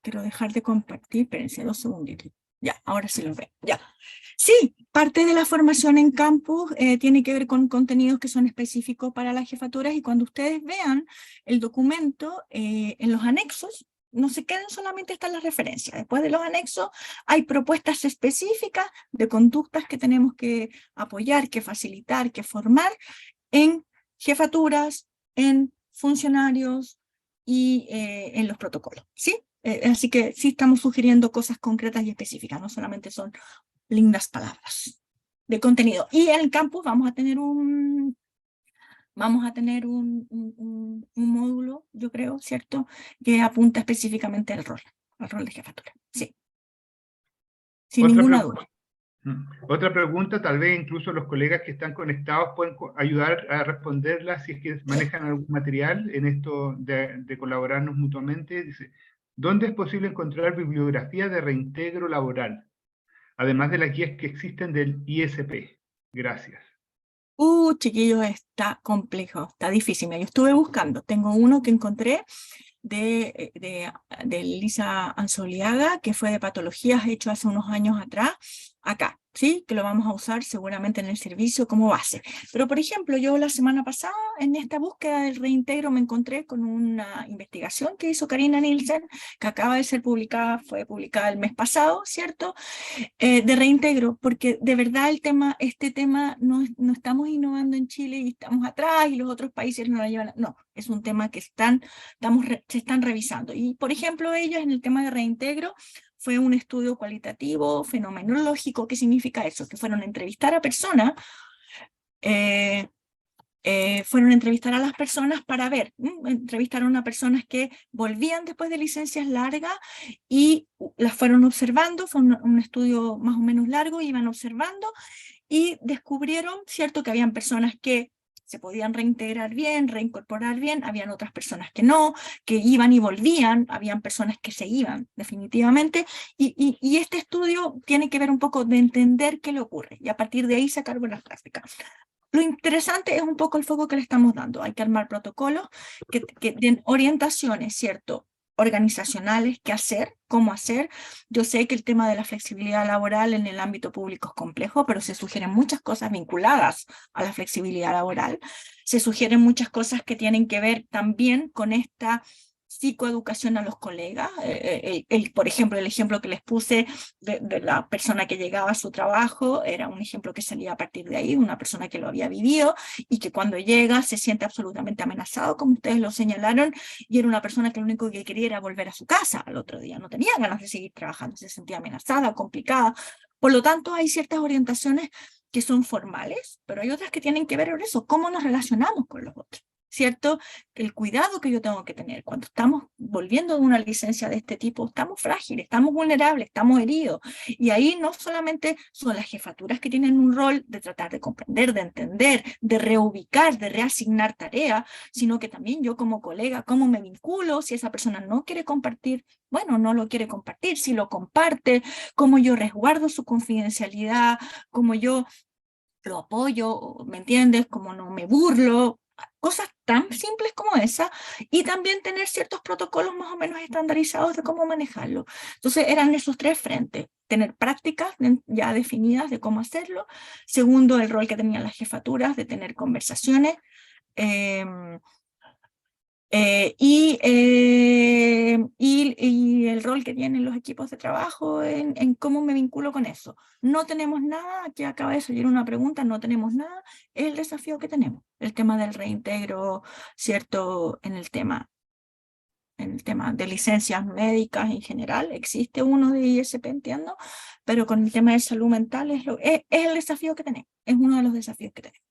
Quiero dejar de compartir, espérense 2 segunditos. Ya, ahora sí los veo, ya. Sí, parte de la formación en campus tiene que ver con contenidos que son específicos para las jefaturas, y cuando ustedes vean el documento, en los anexos, no se queden solamente estas las referencias. Después de los anexos hay propuestas específicas de conductas que tenemos que apoyar, que facilitar, que formar en jefaturas, en funcionarios y en los protocolos, ¿sí? Así que sí estamos sugiriendo cosas concretas y específicas, no solamente son lindas palabras de contenido. Y en el campus vamos a tener un módulo, yo creo, ¿cierto?, que apunta específicamente al rol de jefatura, sí. Sin ninguna duda. Otra pregunta, tal vez incluso los colegas que están conectados pueden ayudar a responderla si es que manejan algún material en esto de colaborarnos mutuamente. Dice, ¿dónde es posible encontrar bibliografía de reintegro laboral? Además de las guías que existen del ISP. Gracias. Chiquillos, está complejo, está difícil. Yo estuve buscando, tengo uno que encontré de Lisa Anzoliaga, que fue de patologías, hecho hace unos años atrás, acá, ¿sí? Que lo vamos a usar seguramente en el servicio como base. Pero, por ejemplo, yo la semana pasada, en esta búsqueda del reintegro, me encontré con una investigación que hizo Karina Nielsen, que acaba de ser publicada, fue publicada el mes pasado, ¿cierto?, de reintegro, porque de verdad este tema no estamos innovando en Chile y estamos atrás y los otros países no la llevan, no, es un tema que se están revisando. Y por ejemplo, ellos en el tema de reintegro fue un estudio cualitativo, fenomenológico. ¿Qué significa eso? Que fueron a entrevistar a personas, a las personas para ver, entrevistaron a personas que volvían después de licencias largas y las fueron observando, fue un estudio más o menos largo, iban observando y descubrieron, ¿cierto?, que habían personas que se podían reintegrar bien, reincorporar bien, habían otras personas que no, que iban y volvían, habían personas que se iban definitivamente, y este estudio tiene que ver un poco de entender qué le ocurre, y a partir de ahí sacar buenas prácticas. Lo interesante es un poco el foco que le estamos dando. Hay que armar protocolos que den orientaciones, ¿cierto?, organizacionales, qué hacer, cómo hacer. Yo sé que el tema de la flexibilidad laboral en el ámbito público es complejo, pero se sugieren muchas cosas vinculadas a la flexibilidad laboral. Se sugieren muchas cosas que tienen que ver también con esta psicoeducación a los colegas. Por ejemplo, el ejemplo que les puse de la persona que llegaba a su trabajo era un ejemplo que salía a partir de ahí, una persona que lo había vivido y que cuando llega se siente absolutamente amenazado, como ustedes lo señalaron, y era una persona que lo único que quería era volver a su casa al otro día, no tenía ganas de seguir trabajando, se sentía amenazada, complicada. Por lo tanto, hay ciertas orientaciones que son formales, pero hay otras que tienen que ver con eso, cómo nos relacionamos con los otros, ¿cierto? El cuidado que yo tengo que tener cuando estamos volviendo de una licencia de este tipo, estamos frágiles, estamos vulnerables, estamos heridos, y ahí no solamente son las jefaturas que tienen un rol de tratar de comprender, de entender, de reubicar, de reasignar tareas, sino que también yo como colega, cómo me vinculo, si esa persona no quiere compartir, bueno, no lo quiere compartir, si lo comparte, cómo yo resguardo su confidencialidad, cómo yo lo apoyo, ¿me entiendes? Cómo no me burlo. cosas tan simples como esa, y también tener ciertos protocolos más o menos estandarizados de cómo manejarlo. Entonces eran esos tres frentes: tener prácticas ya definidas de cómo hacerlo. Segundo, el rol que tenían las jefaturas de tener conversaciones. Y el rol que tienen los equipos de trabajo en cómo me vinculo con eso. No tenemos nada, aquí acaba de salir una pregunta, no tenemos nada, es el desafío que tenemos, el tema del reintegro, ¿cierto? En el tema de licencias médicas en general, existe uno de ISP, entiendo, pero con el tema de salud mental es el desafío que tenemos, es uno de los desafíos que tenemos.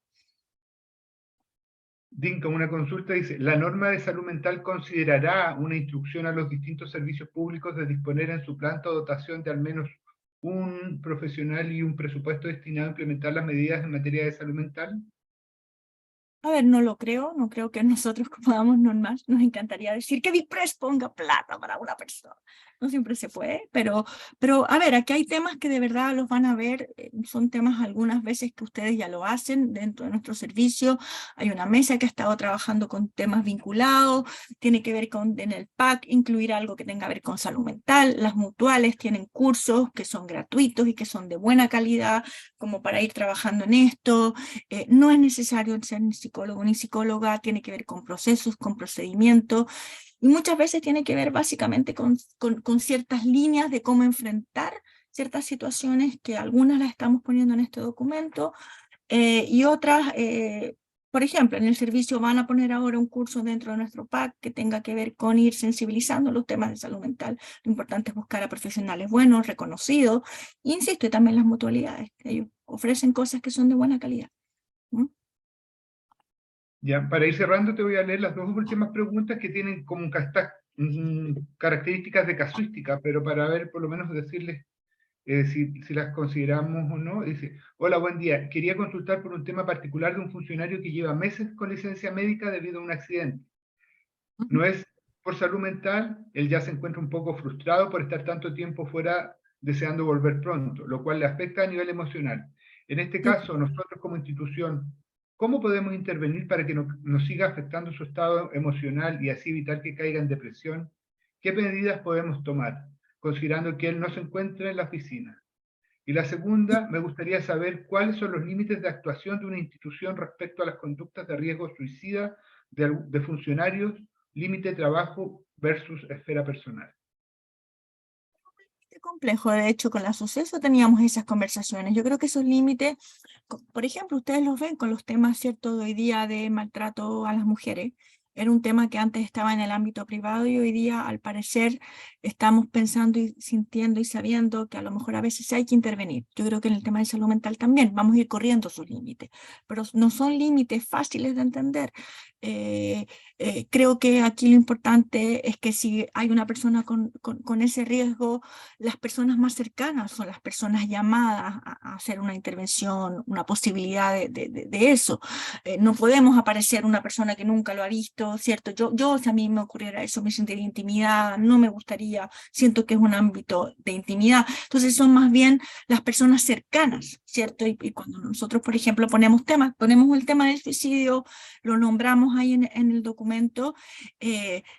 Dinka, una consulta dice, ¿la norma de salud mental considerará una instrucción a los distintos servicios públicos de disponer en su planta o dotación de al menos un profesional y un presupuesto destinado a implementar las medidas en materia de salud mental? A ver, no creo que nosotros podamos normar. Nos encantaría decir que Bipres ponga plata para una persona. No siempre se puede, pero a ver, aquí hay temas que de verdad los van a ver, son temas algunas veces que ustedes ya lo hacen dentro de nuestro servicio. Hay una mesa que ha estado trabajando con temas vinculados, tiene que ver con, en el PAC, incluir algo que tenga que ver con salud mental. Las mutuales tienen cursos que son gratuitos y que son de buena calidad, como para ir trabajando en esto. No es necesario ser ni psicólogo ni psicóloga, tiene que ver con procesos, con procedimientos, y muchas veces tiene que ver básicamente con ciertas líneas de cómo enfrentar ciertas situaciones, que algunas las estamos poniendo en este documento, y otras, por ejemplo, en el servicio van a poner ahora un curso dentro de nuestro PAC que tenga que ver con ir sensibilizando los temas de salud mental. Lo importante es buscar a profesionales buenos, reconocidos, insisto, y también las mutualidades. Ellos ofrecen cosas que son de buena calidad. ¿Mm? Ya, para ir cerrando, te voy a leer las dos últimas preguntas que tienen como características de casuística, pero para ver, por lo menos decirles si las consideramos o no. Dice, hola, buen día. Quería consultar por un tema particular de un funcionario que lleva meses con licencia médica debido a un accidente. No es por salud mental, él ya se encuentra un poco frustrado por estar tanto tiempo fuera deseando volver pronto, lo cual le afecta a nivel emocional. En este caso, nosotros como institución, ¿cómo podemos intervenir para que nos siga afectando su estado emocional y así evitar que caiga en depresión? ¿Qué medidas podemos tomar, considerando que él no se encuentra en la oficina? Y la segunda, me gustaría saber cuáles son los límites de actuación de una institución respecto a las conductas de riesgo suicida de funcionarios, límite de trabajo versus esfera personal. Complejo, de hecho, con la Suceso teníamos esas conversaciones. Yo creo que esos límites, por ejemplo, ustedes los ven con los temas, ¿cierto?, de hoy día de maltrato a las mujeres. Era un tema que antes estaba en el ámbito privado y hoy día, al parecer, estamos pensando y sintiendo y sabiendo que a lo mejor a veces hay que intervenir. Yo creo que en el tema de salud mental también vamos a ir corriendo sus límites, pero no son límites fáciles de entender. Creo que aquí lo importante es que si hay una persona con ese riesgo, las personas más cercanas son las personas llamadas a hacer una intervención, una posibilidad de eso. No podemos aparecer una persona que nunca lo ha visto, ¿cierto? Si a mí me ocurriera eso, me sentiría intimidada, no me gustaría, siento que es un ámbito de intimidad. Entonces son más bien las personas cercanas, ¿cierto? Y cuando nosotros, por ejemplo, ponemos el tema del suicidio, lo nombramos ahí en el documento,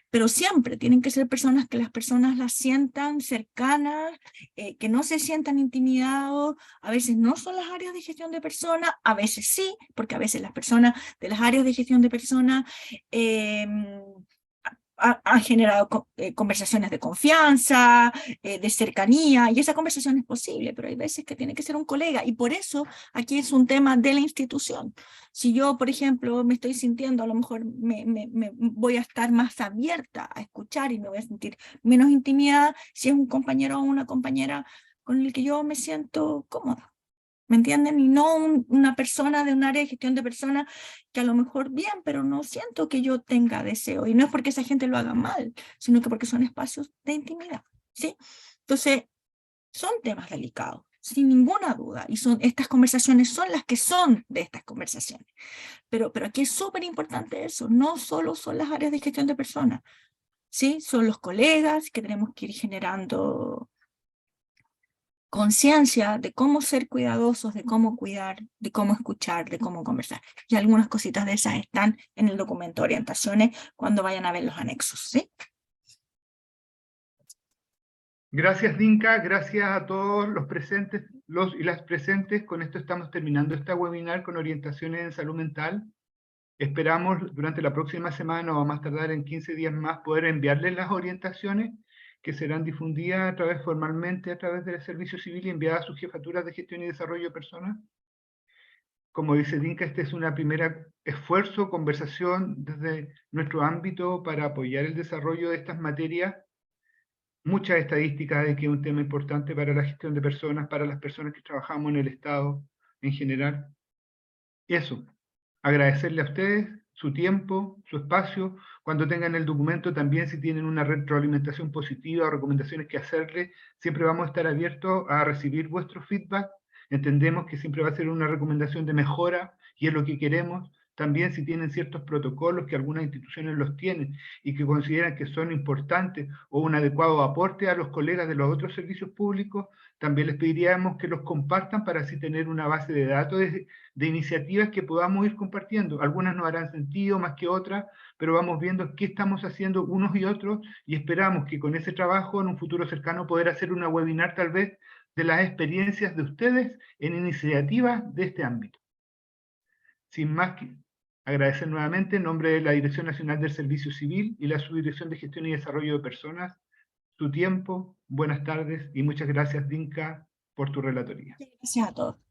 pero siempre tienen que ser personas que las personas las sientan cercanas, que no se sientan intimidados. A veces no son las áreas de gestión de personas, a veces sí, porque a veces las personas de las áreas de gestión de personas han generado conversaciones de confianza, de cercanía, y esa conversación es posible, pero hay veces que tiene que ser un colega, y por eso aquí es un tema de la institución. Si yo, por ejemplo, me estoy sintiendo, a lo mejor me voy a estar más abierta a escuchar y me voy a sentir menos intimidada si es un compañero o una compañera con el que yo me siento cómoda. ¿Me entienden? Y no una persona de un área de gestión de personas que a lo mejor bien, pero no siento que yo tenga deseo. Y no es porque esa gente lo haga mal, sino que porque son espacios de intimidad, ¿sí? Entonces, son temas delicados, sin ninguna duda. Y estas conversaciones son las que son de estas conversaciones. Pero aquí es súper importante eso. No solo son las áreas de gestión de personas, ¿sí? Son los colegas que tenemos que ir generando conciencia de cómo ser cuidadosos, de cómo cuidar, de cómo escuchar, de cómo conversar. Y algunas cositas de esas están en el documento de orientaciones cuando vayan a ver los anexos, ¿sí? Gracias, Dinka. Gracias a todos los presentes, los y las presentes. Con esto estamos terminando esta webinar con orientaciones en salud mental. Esperamos durante la próxima semana o a más tardar en 15 días más poder enviarles las orientaciones que serán difundidas formalmente a través del Servicio Civil y enviadas a sus jefaturas de gestión y desarrollo de personas. Como dice Dinka, este es una primera esfuerzo, conversación desde nuestro ámbito para apoyar el desarrollo de estas materias. Muchas estadísticas de que es un tema importante para la gestión de personas, para las personas que trabajamos en el Estado en general. Y eso, agradecerle a ustedes su tiempo, su espacio. Cuando tengan el documento también, si tienen una retroalimentación positiva o recomendaciones que hacerle, siempre vamos a estar abiertos a recibir vuestro feedback. Entendemos que siempre va a ser una recomendación de mejora y es lo que queremos. También si tienen ciertos protocolos que algunas instituciones los tienen y que consideran que son importantes o un adecuado aporte a los colegas de los otros servicios públicos, también les pediríamos que los compartan para así tener una base de datos de iniciativas que podamos ir compartiendo. Algunas no harán sentido más que otras, pero vamos viendo qué estamos haciendo unos y otros y esperamos que con ese trabajo en un futuro cercano poder hacer una webinar tal vez de las experiencias de ustedes en iniciativas de este ámbito. Sin más que agradecer nuevamente en nombre de la Dirección Nacional del Servicio Civil y la Subdirección de Gestión y Desarrollo de Personas, su tiempo, buenas tardes y muchas gracias, Dinka, por tu relatoría. Gracias a todos.